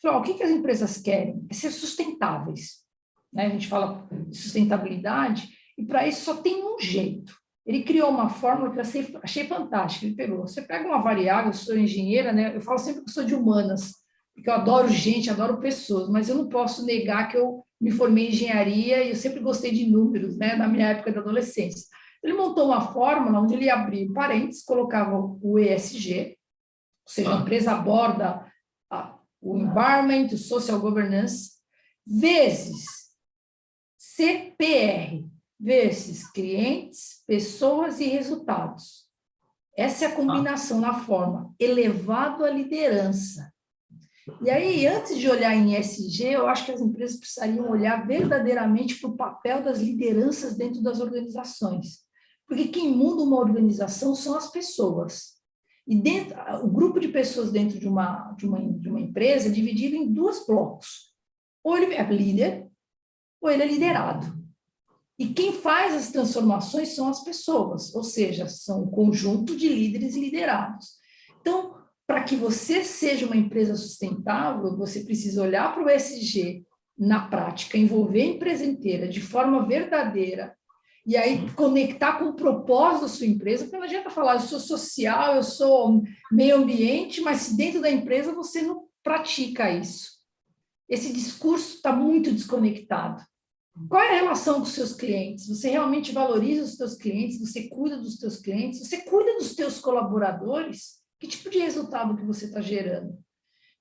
falou, o que as empresas querem? É ser sustentáveis. Né? A gente fala de sustentabilidade, e para isso só tem um jeito. Ele criou uma fórmula que eu achei fantástica. Ele pegou, você pega uma variável, eu sou engenheira, né? Eu falo sempre que eu sou de humanas, porque eu adoro gente, adoro pessoas, mas eu não posso negar que eu me formei em engenharia e eu sempre gostei de números, né, na minha época da adolescência. Ele montou uma fórmula onde ele abria parênteses, colocava o ESG, ou seja, a empresa aborda o Environment, o Social Governance, vezes CPR, vezes clientes, pessoas e resultados. Essa é a combinação na forma, elevado à liderança. E aí, antes de olhar em ESG, eu acho que as empresas precisariam olhar verdadeiramente para o papel das lideranças dentro das organizações. Porque quem muda uma organização são as pessoas. E o grupo de pessoas dentro de uma empresa é dividido em 2 blocos. Ou ele é líder, ou ele é liderado. E quem faz as transformações são as pessoas, ou seja, são um conjunto de líderes e liderados. Então, para que você seja uma empresa sustentável, você precisa olhar para o ESG na prática, envolver a empresa inteira de forma verdadeira, e aí conectar com o propósito da sua empresa, porque não adianta falar, eu sou social, eu sou meio ambiente, mas se dentro da empresa você não pratica isso. Esse discurso está muito desconectado. Qual é a relação com os seus clientes? Você realmente valoriza os seus clientes? Você cuida dos seus clientes? Você cuida dos seus colaboradores? Que tipo de resultado que você está gerando?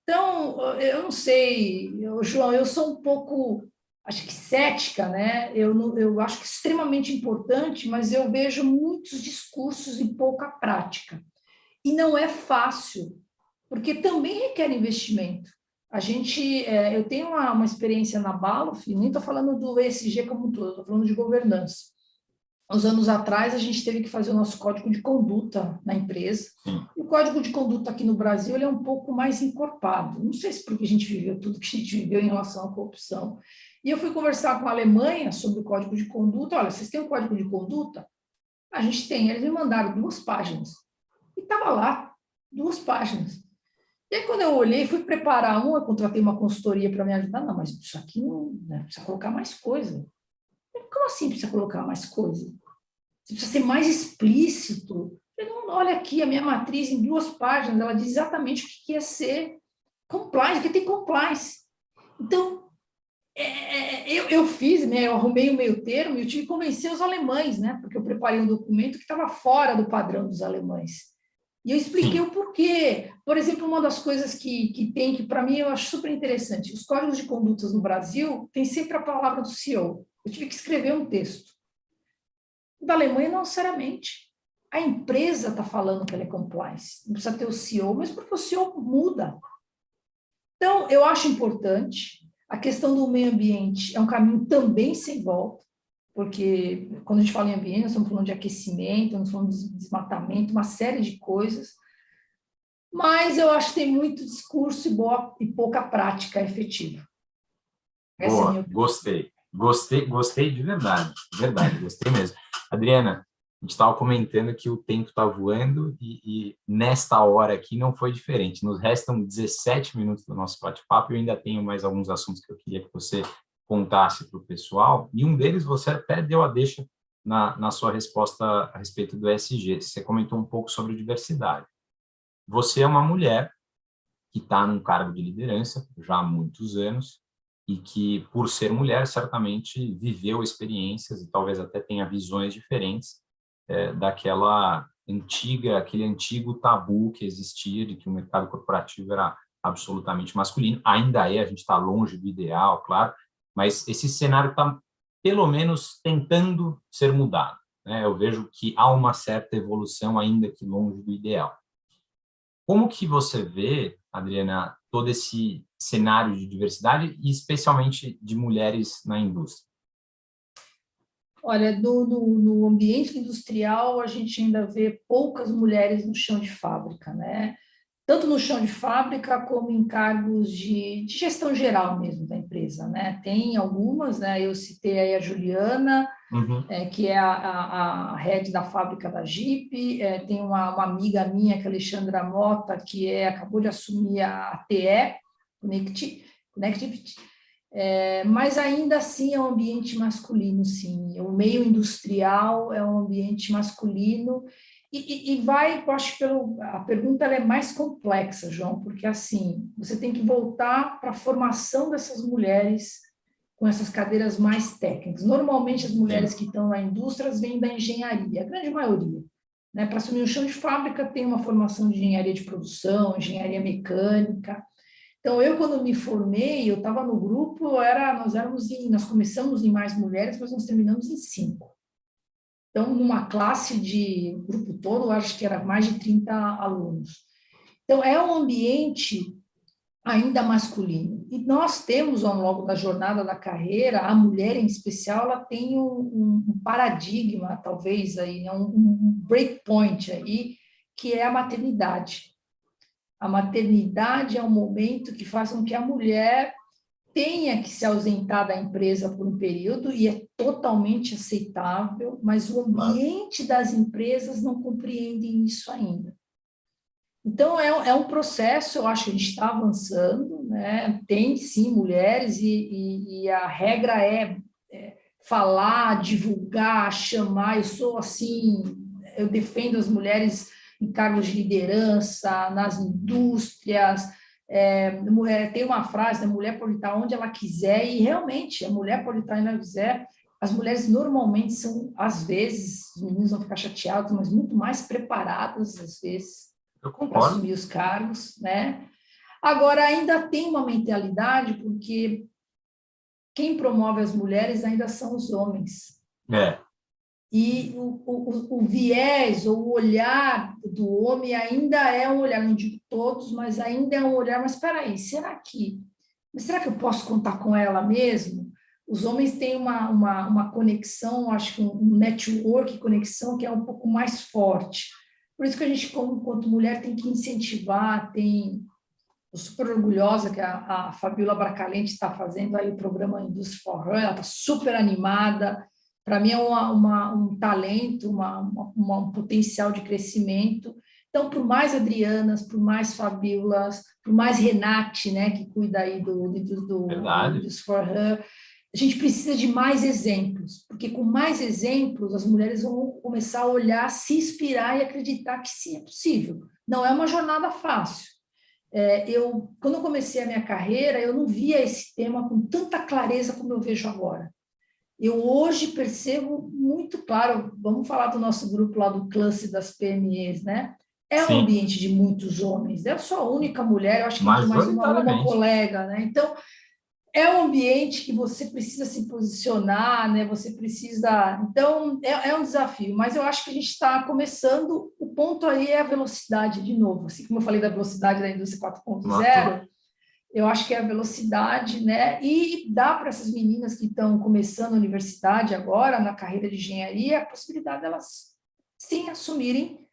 Então, eu não sei, João, eu sou um pouco, acho que cética, né? Eu acho que é extremamente importante, mas eu vejo muitos discursos e pouca prática. E não é fácil, porque também requer investimento. Eu tenho uma experiência na Baluf, nem estou falando do ESG como um todo, estou falando de governança. Uns anos atrás, a gente teve que fazer o nosso código de conduta na empresa. E o código de conduta aqui no Brasil ele é um pouco mais encorpado. Não sei se porque a gente viveu tudo que a gente viveu em relação à corrupção. E eu fui conversar com a Alemanha sobre o código de conduta. Olha, vocês têm um código de conduta? A gente tem. Eles me mandaram 2 páginas. E estava lá, 2 páginas. E aí, quando eu olhei, fui preparar eu contratei uma consultoria para me ajudar. Não, mas isso aqui não, né, precisa colocar mais coisa. Como assim precisa colocar mais coisa? Você precisa ser mais explícito. Não, olha aqui, a minha matriz em 2 páginas, ela diz exatamente o que é ser compliance, o que tem compliance. Então, eu fiz, né, eu arrumei o meio termo e eu tive que convencer os alemães, né, porque eu preparei um documento que estava fora do padrão dos alemães. E eu expliquei o porquê. Por exemplo, uma das coisas que tem, que para mim eu acho super interessante, os códigos de condutas no Brasil tem sempre a palavra do CEO. Eu tive que escrever um texto. Da Alemanha, não necessariamente. A empresa está falando que ela é compliance. Não precisa ter o CEO, mas porque o CEO muda. Então, eu acho importante. A questão do meio ambiente é um caminho também sem volta, porque quando a gente fala em ambiente, nós estamos falando de aquecimento, nós estamos falando de desmatamento, uma série de coisas. Mas eu acho que tem muito discurso e pouca prática efetiva. Essa é a minha opinião. Gostei de verdade, gostei mesmo. Adriana, a gente estava comentando que o tempo está voando e nesta hora aqui não foi diferente. Nos restam 17 minutos do nosso bate-papo e eu ainda tenho mais alguns assuntos que eu queria que você contasse para o pessoal. E um deles você até deu a deixa na sua resposta a respeito do ESG. Você comentou um pouco sobre diversidade. Você é uma mulher que está num cargo de liderança já há muitos anos e que, por ser mulher, certamente viveu experiências e talvez até tenha visões diferentes aquele antigo tabu que existia de que o mercado corporativo era absolutamente masculino. Ainda é, a gente está longe do ideal, claro, mas esse cenário está, pelo menos, tentando ser mudado, né? Eu vejo que há uma certa evolução, ainda que longe do ideal. Como que você vê, Adriana, todo esse cenário de diversidade e especialmente de mulheres na indústria? Olha, no ambiente industrial, a gente ainda vê poucas mulheres no chão de fábrica, né? Tanto no chão de fábrica como em cargos de gestão geral mesmo da empresa, né? Tem algumas, né? Eu citei aí a Juliana, que é a head da fábrica da Jeep, tem uma amiga minha, que é a Alexandra Mota, que acabou de assumir a TE, Connectivity, mas ainda assim é um ambiente masculino, sim. O meio industrial é um ambiente masculino e vai, eu acho que a pergunta ela é mais complexa, João, porque assim, você tem que voltar para a formação dessas mulheres com essas cadeiras mais técnicas. Normalmente as mulheres que estão na indústria vêm da engenharia, a grande maioria. Né? Para assumir um chão de fábrica tem uma formação de engenharia de produção, engenharia mecânica. Então, eu, quando me formei, eu estava no grupo, nós começamos em mais mulheres, mas nós terminamos em 5. Então, numa classe de grupo todo, eu acho que era mais de 30 alunos. Então, é um ambiente ainda masculino. E nós temos, ao longo da jornada da carreira, a mulher em especial, ela tem um paradigma, talvez, aí, né, um breakpoint aí, que é a maternidade. A maternidade é um momento que faz com que a mulher tenha que se ausentar da empresa por um período, e é totalmente aceitável, mas o ambiente das empresas não compreendem isso ainda. Então, é um processo, eu acho que a gente está avançando, né? Tem, sim, mulheres, e a regra é falar, divulgar, chamar. Eu sou assim, eu defendo as mulheres em cargos de liderança, nas indústrias. Tem uma frase, a mulher pode estar onde ela quiser, e realmente, a mulher pode estar onde ela quiser. As mulheres normalmente são, às vezes, os meninos vão ficar chateados, mas muito mais preparadas, às vezes, Eu para concordo. assumir os cargos, né? Agora, ainda tem uma mentalidade, porque quem promove as mulheres ainda são os homens. É, E o viés ou o olhar do homem ainda é um olhar, não digo todos, mas ainda é um olhar, mas espera aí, será que eu posso contar com ela mesmo? Os homens têm uma conexão, acho que um network, conexão, que é um pouco mais forte. Por isso que a gente, enquanto mulher, tem que incentivar, estou super orgulhosa que a Fabiola Bracalente está fazendo aí o programa Indústria for Her, ela está super animada. Para mim é um talento, um potencial de crescimento. Então, por mais Adrianas, por mais Fabiolas, por mais Renate, né, que cuida aí do verdade. Indústria for Her, a gente precisa de mais exemplos, porque com mais exemplos as mulheres vão começar a olhar, se inspirar e acreditar que sim, é possível. Não é uma jornada fácil. Quando eu comecei a minha carreira, eu não via esse tema com tanta clareza como eu vejo agora. Eu hoje percebo muito claro, vamos falar do nosso grupo lá do classe das PMEs, né? É um Sim, ambiente de muitos homens, eu sou a única mulher, eu acho que tem mais uma majoritariamente. colega, né? Então, é um ambiente que você precisa se posicionar, né? Você precisa. Então, é um desafio, mas eu acho que a gente está começando. O ponto aí é a velocidade, de novo. Assim como eu falei da velocidade da indústria Matou. 4.0, eu acho que é a velocidade, né? E dá para essas meninas que estão começando a universidade agora, na carreira de engenharia, a possibilidade delas, sim, assumirem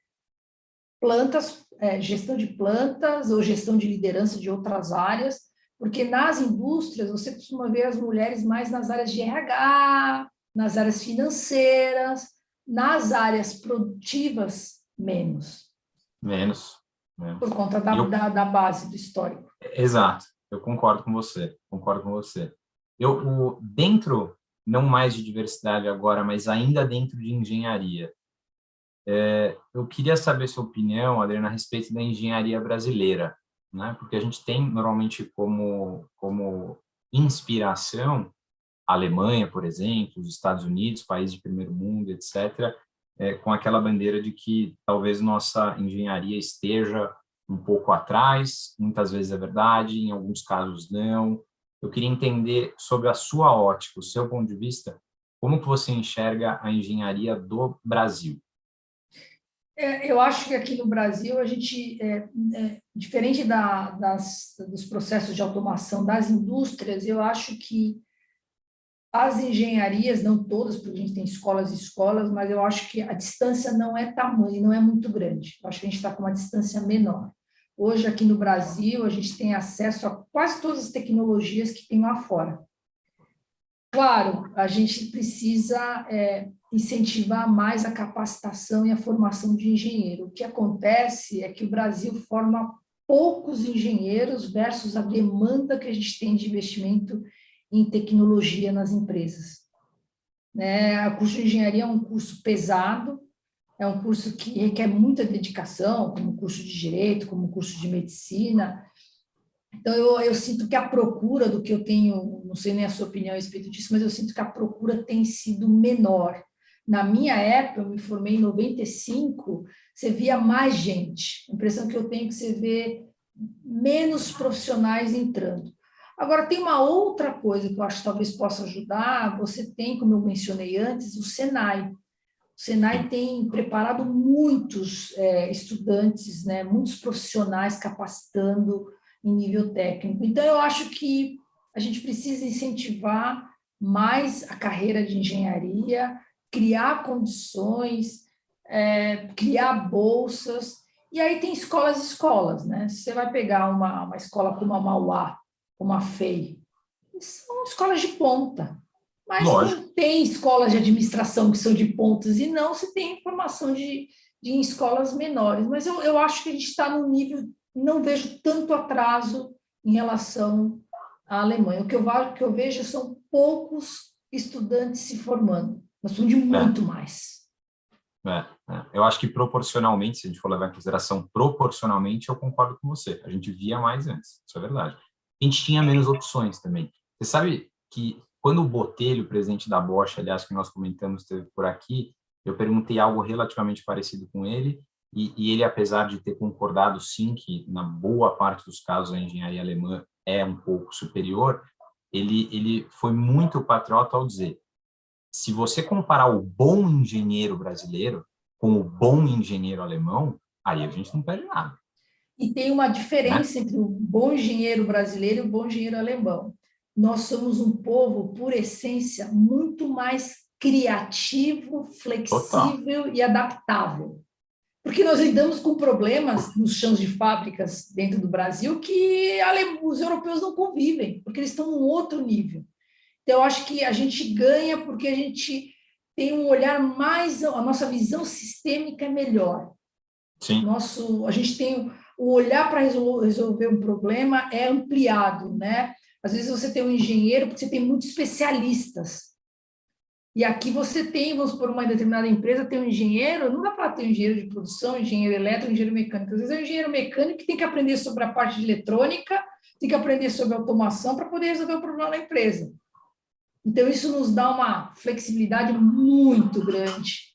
plantas, gestão de plantas ou gestão de liderança de outras áreas, porque nas indústrias você costuma ver as mulheres mais nas áreas de RH, nas áreas financeiras, nas áreas produtivas, menos, Menos, por menos. conta E eu, da base do histórico. exato, eu concordo com você, concordo com você. Dentro, não mais de diversidade agora, mas ainda dentro de engenharia, eu queria saber sua opinião, Adriana, a respeito da engenharia brasileira, né? Porque a gente tem normalmente como inspiração a Alemanha, por exemplo, os Estados Unidos, países de primeiro mundo, etc., com aquela bandeira de que talvez nossa engenharia esteja um pouco atrás, muitas vezes é verdade, em alguns casos não. Eu queria entender sobre a sua ótica, o seu ponto de vista, como que você enxerga a engenharia do Brasil? Eu acho que aqui no Brasil a gente, diferente dos processos de automação das indústrias, eu acho que as engenharias, não todas, porque a gente tem escolas e escolas, mas eu acho que a distância não é tamanho, não é muito grande. Eu acho que a gente está com uma distância menor. Hoje, aqui no Brasil, a gente tem acesso a quase todas as tecnologias que tem lá fora. Claro, a gente precisa incentivar mais a capacitação e a formação de engenheiro. O que acontece é que o Brasil forma poucos engenheiros versus a demanda que a gente tem de investimento em tecnologia nas empresas. Né? O curso de engenharia é um curso pesado, é um curso que requer muita dedicação, como o curso de direito, como o curso de medicina. Então, eu sinto que a procura do que eu tenho, não sei nem a sua opinião a respeito disso, mas eu sinto que a procura tem sido menor. Na minha época, eu me formei em 95, você via mais gente. A impressão que eu tenho é que você vê menos profissionais entrando. Agora, tem uma outra coisa que eu acho que talvez possa ajudar. Você tem, como eu mencionei antes, o Senai. O Senai tem preparado muitos estudantes, né, muitos profissionais capacitando em nível técnico. Então, eu acho que a gente precisa incentivar mais a carreira de engenharia, criar condições, criar bolsas. E aí tem escolas, né? Se você vai pegar uma escola como a Mauá, como a FEI, São escolas de ponta. Mas Lógico. não tem escolas de administração que são de pontas, e não se tem formação em escolas menores. Mas eu acho que a gente está num nível, não vejo tanto atraso em relação à Alemanha. O que eu vejo são poucos estudantes se formando. Nós somos de muito mais. Eu acho que proporcionalmente, se a gente for levar em consideração proporcionalmente, eu concordo com você. A gente via mais antes, isso é verdade. A gente tinha menos opções também. Você sabe que quando o Botelho, presidente da Bosch, aliás, que nós comentamos, esteve por aqui, eu perguntei algo relativamente parecido com ele, e ele, apesar de ter concordado, sim, que na boa parte dos casos a engenharia alemã é um pouco superior, ele foi muito patriota ao dizer: se você comparar o bom engenheiro brasileiro com o bom engenheiro alemão, aí a gente não perde nada. E tem uma Né? diferença entre o bom engenheiro brasileiro e o bom engenheiro alemão. Nós somos um povo, por essência, muito mais criativo, Total. flexível e adaptável. Porque nós lidamos com problemas nos chãos de fábricas dentro do Brasil que os europeus não convivem, porque eles estão num outro nível. Então, eu acho que a gente ganha porque a gente tem um olhar mais, a nossa visão sistêmica é melhor. Sim. A gente tem o olhar para resolver um problema é ampliado, né? Às vezes você tem um engenheiro, porque você tem muitos especialistas. E aqui você tem, vamos por uma determinada empresa, tem um engenheiro, não dá para ter um engenheiro de produção, engenheiro elétrico, engenheiro mecânico. Às vezes é um engenheiro mecânico que tem que aprender sobre a parte de eletrônica, tem que aprender sobre automação para poder resolver o problema da empresa. Então, isso nos dá uma flexibilidade muito grande.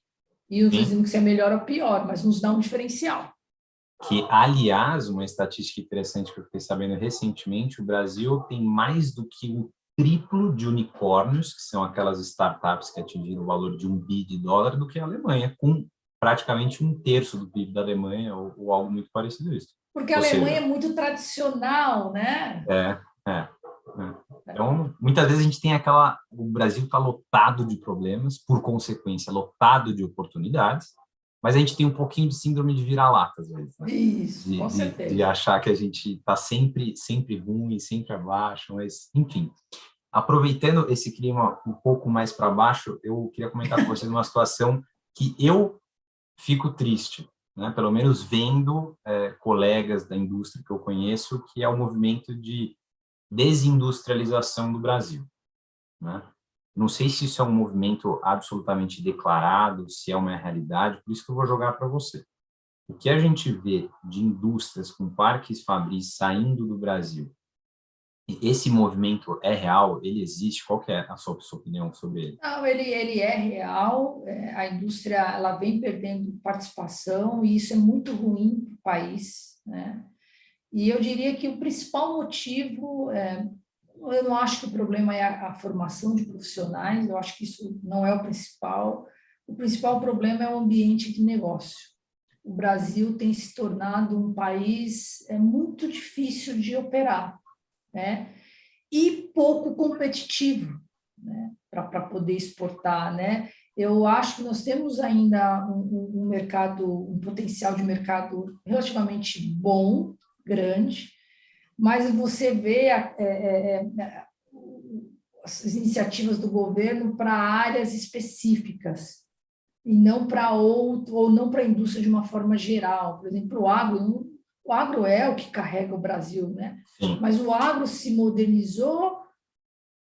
E não estou dizendo que isso é melhor ou pior, mas nos dá um diferencial. Que, aliás, uma estatística interessante que eu fiquei sabendo recentemente, o Brasil tem mais do que o triplo de unicórnios, que são aquelas startups que atingiram o valor de $1 bilhão, do que a Alemanha, com praticamente 1/3 do PIB da Alemanha, ou algo muito parecido a isso. Porque a Alemanha é muito tradicional, né? É. Então, muitas vezes a gente tem o Brasil está lotado de problemas, por consequência, lotado de oportunidades, mas a gente tem um pouquinho de síndrome de vira-lata, às vezes, né? Isso, com certeza. De achar que a gente está sempre ruim, sempre abaixo, mas, enfim. Aproveitando esse clima um pouco mais para baixo, eu queria comentar com vocês uma situação que eu fico triste, né? Pelo menos vendo colegas da indústria que eu conheço, que é o movimento de desindustrialização do Brasil, né? Não sei se isso é um movimento absolutamente declarado, se é uma realidade, por isso que eu vou jogar para você. O que a gente vê de indústrias com parques fabris saindo do Brasil, esse movimento é real? Ele existe? Qual que é a sua opinião sobre ele? Não, ele é real, a indústria ela vem perdendo participação e isso é muito ruim para o país, né? E eu diria que o principal motivo, eu não acho que o problema é a formação de profissionais, eu acho que isso não é o principal problema é o ambiente de negócio. O Brasil tem se tornado um país muito difícil de operar, né? E pouco competitivo, né? Para poder exportar, né? Eu acho que nós temos ainda um mercado, um potencial de mercado relativamente bom, grande, mas você vê as iniciativas do governo para áreas específicas e não para outro, ou não para a indústria de uma forma geral. Por exemplo, o agro é o que carrega o Brasil, né? Sim. Mas o agro se modernizou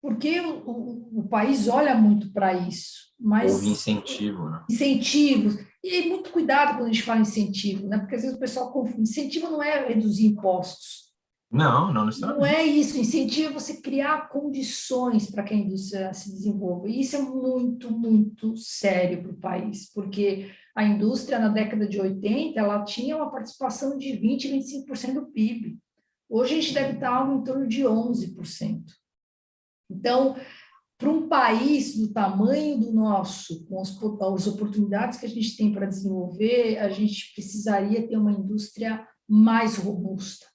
porque o país olha muito para isso. Mas houve incentivo, né? Incentivos. E muito cuidado quando a gente fala incentivo, né? Porque às vezes o pessoal confunde. Incentivo não é reduzir impostos. Não Não é necessariamente. isso. Incentivo é você criar condições para que a indústria se desenvolva. E isso é muito, muito sério para o país, porque a indústria, na década de 80, ela tinha uma participação de 20%, 25% do PIB. Hoje a gente deve estar algo em torno de 11%. Então, para um país do tamanho do nosso, com as oportunidades que a gente tem para desenvolver, a gente precisaria ter uma indústria mais robusta.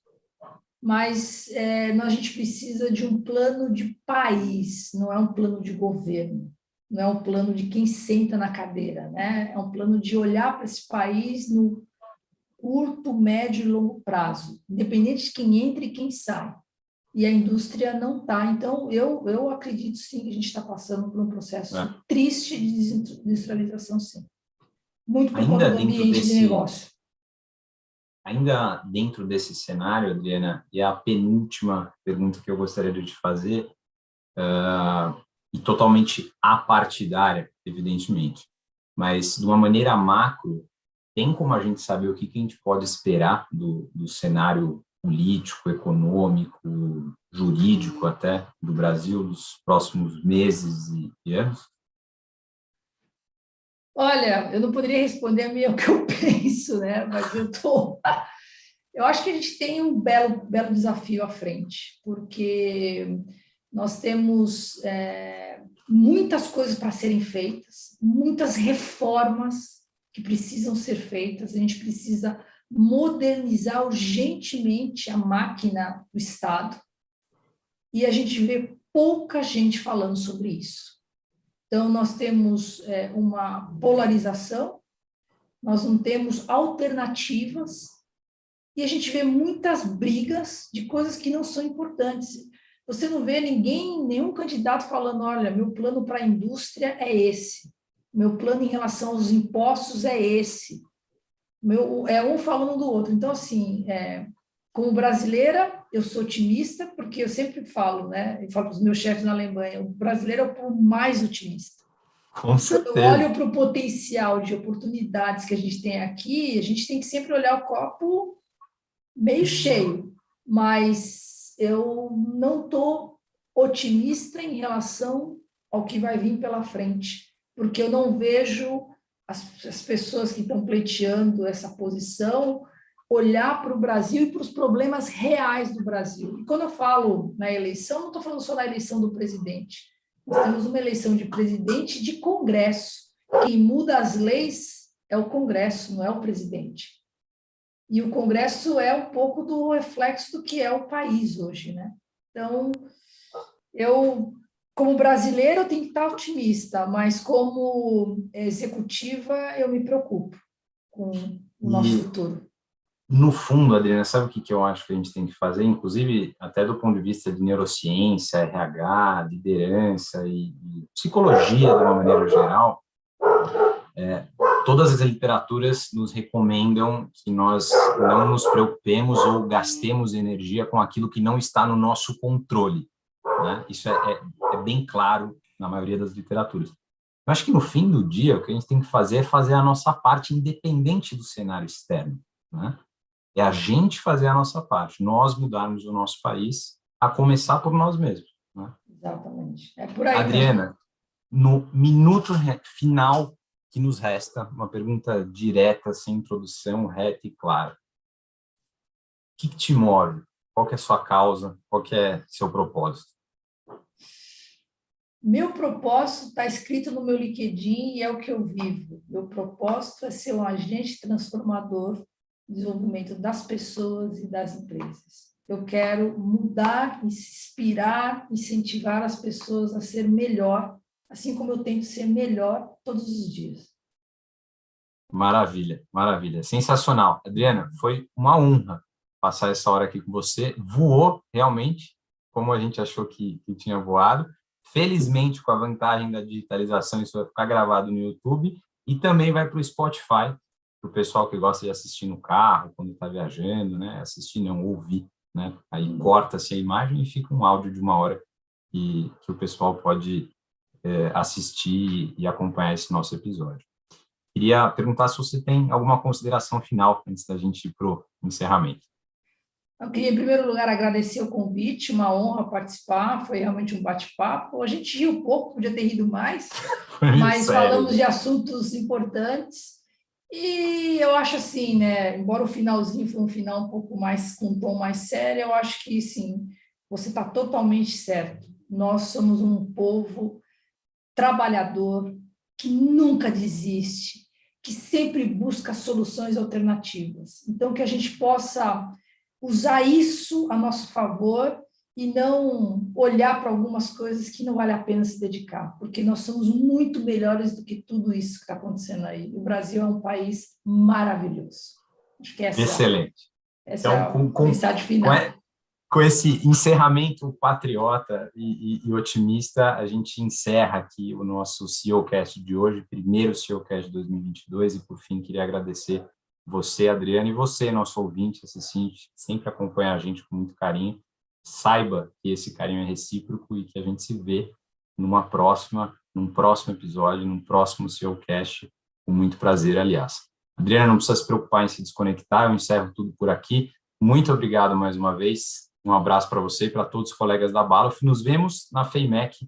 Mas a gente precisa de um plano de país, não é um plano de governo, não é um plano de quem senta na cadeira, né? É um plano de olhar para esse país no curto, médio e longo prazo, independente de quem entra e quem sai. e a indústria não está. Então, eu acredito sim que a gente está passando por um processo É. triste de desindustrialização, sim. Muito por conta Ainda do dentro ambiente de desse, negócio. ainda dentro desse cenário, Adriana, e a penúltima pergunta que eu gostaria de te fazer, e totalmente apartidária, evidentemente, mas de uma maneira macro, tem como a gente saber o que a gente pode esperar do cenário político, econômico, jurídico até do Brasil nos próximos meses e anos? Olha, eu não poderia responder o que eu penso, né? Mas eu acho que a gente tem um belo desafio à frente, porque nós temos muitas coisas para serem feitas, muitas reformas que precisam ser feitas, a gente precisa modernizar urgentemente a máquina do Estado, e a gente vê pouca gente falando sobre isso. Então, nós temos uma polarização, nós não temos alternativas, e a gente vê muitas brigas de coisas que não são importantes. Você não vê nenhum candidato falando, olha, meu plano para a indústria é esse, meu plano em relação aos impostos é esse, é um falando do outro. Então, assim, como brasileira, eu sou otimista, porque eu sempre falo, né? Eu falo para os meus chefes na Alemanha, o brasileiro é o povo mais otimista. Com Quando eu certeza. olho para o potencial de oportunidades que a gente tem aqui, a gente tem que sempre olhar o copo meio cheio, mas eu não estou otimista em relação ao que vai vir pela frente, porque eu não vejo as pessoas que estão pleiteando essa posição olhar para o Brasil e para os problemas reais do Brasil. E quando eu falo na eleição, não estou falando só na eleição do presidente. Nós temos uma eleição de presidente e de Congresso. Quem muda as leis é o Congresso, não é o presidente. E o Congresso é um pouco do reflexo do que é o país hoje, né? Então, como brasileira, eu tenho que estar otimista, mas como executiva, eu me preocupo com o nosso E, futuro. no fundo, Adriana, sabe o que eu acho que a gente tem que fazer? Inclusive, até do ponto de vista de neurociência, RH, liderança e psicologia, de uma maneira geral, todas as literaturas nos recomendam que nós não nos preocupemos ou gastemos energia com aquilo que não está no nosso controle, né? Isso é bem claro na maioria das literaturas. Eu acho que no fim do dia, o que a gente tem que fazer é fazer a nossa parte independente do cenário externo, né? É a gente fazer a nossa parte, nós mudarmos o nosso país, a começar por nós mesmos, né? Exatamente. É por aí também. Adriana, no minuto final que nos resta, uma pergunta direta, sem introdução, reta e clara. O que te move? Qual que é a sua causa? Qual que é seu propósito? Meu propósito está escrito no meu LinkedIn e é o que eu vivo. Meu propósito é ser um agente transformador do desenvolvimento das pessoas e das empresas. Eu quero mudar, inspirar, incentivar as pessoas a ser melhor, assim como eu tento ser melhor todos os dias. Maravilha, maravilha. Sensacional. Adriana, foi uma honra passar essa hora aqui com você. Voou realmente, como a gente achou que tinha voado. Felizmente, com a vantagem da digitalização, isso vai ficar gravado no YouTube e também vai para o Spotify, para o pessoal que gosta de assistir no carro, quando está viajando, né? Assistir, não, ouvir, né? Aí corta-se a imagem e fica um áudio de uma hora que o pessoal pode assistir e acompanhar esse nosso episódio. Queria perguntar se você tem alguma consideração final antes da gente ir para o encerramento. Eu queria, em primeiro lugar, agradecer o convite, uma honra participar, foi realmente um bate-papo. A gente riu pouco, podia ter rido mais, mas falamos de assuntos importantes. E eu acho assim, né, embora o finalzinho foi um final um pouco mais, com um tom mais sério, eu acho que, sim, você está totalmente certo. Nós somos um povo trabalhador, que nunca desiste, que sempre busca soluções alternativas. Então, que a gente possa usar isso a nosso favor e não olhar para algumas coisas que não vale a pena se dedicar, porque nós somos muito melhores do que tudo isso que está acontecendo aí. O Brasil é um país maravilhoso. Acho que Excelente. essa é Então, a mensagem final. com esse encerramento patriota e otimista, a gente encerra aqui o nosso CEOcast de hoje, primeiro CEOcast de 2022, e por fim queria agradecer você, Adriana, e você, nosso ouvinte, assistente, sempre acompanha a gente com muito carinho. Saiba que esse carinho é recíproco e que a gente se vê num próximo episódio, num próximo CEOcast, com muito prazer, aliás. Adriana, não precisa se preocupar em se desconectar, eu encerro tudo por aqui. Muito obrigado mais uma vez, um abraço para você e para todos os colegas da Balluff. Nos vemos na FEIMEC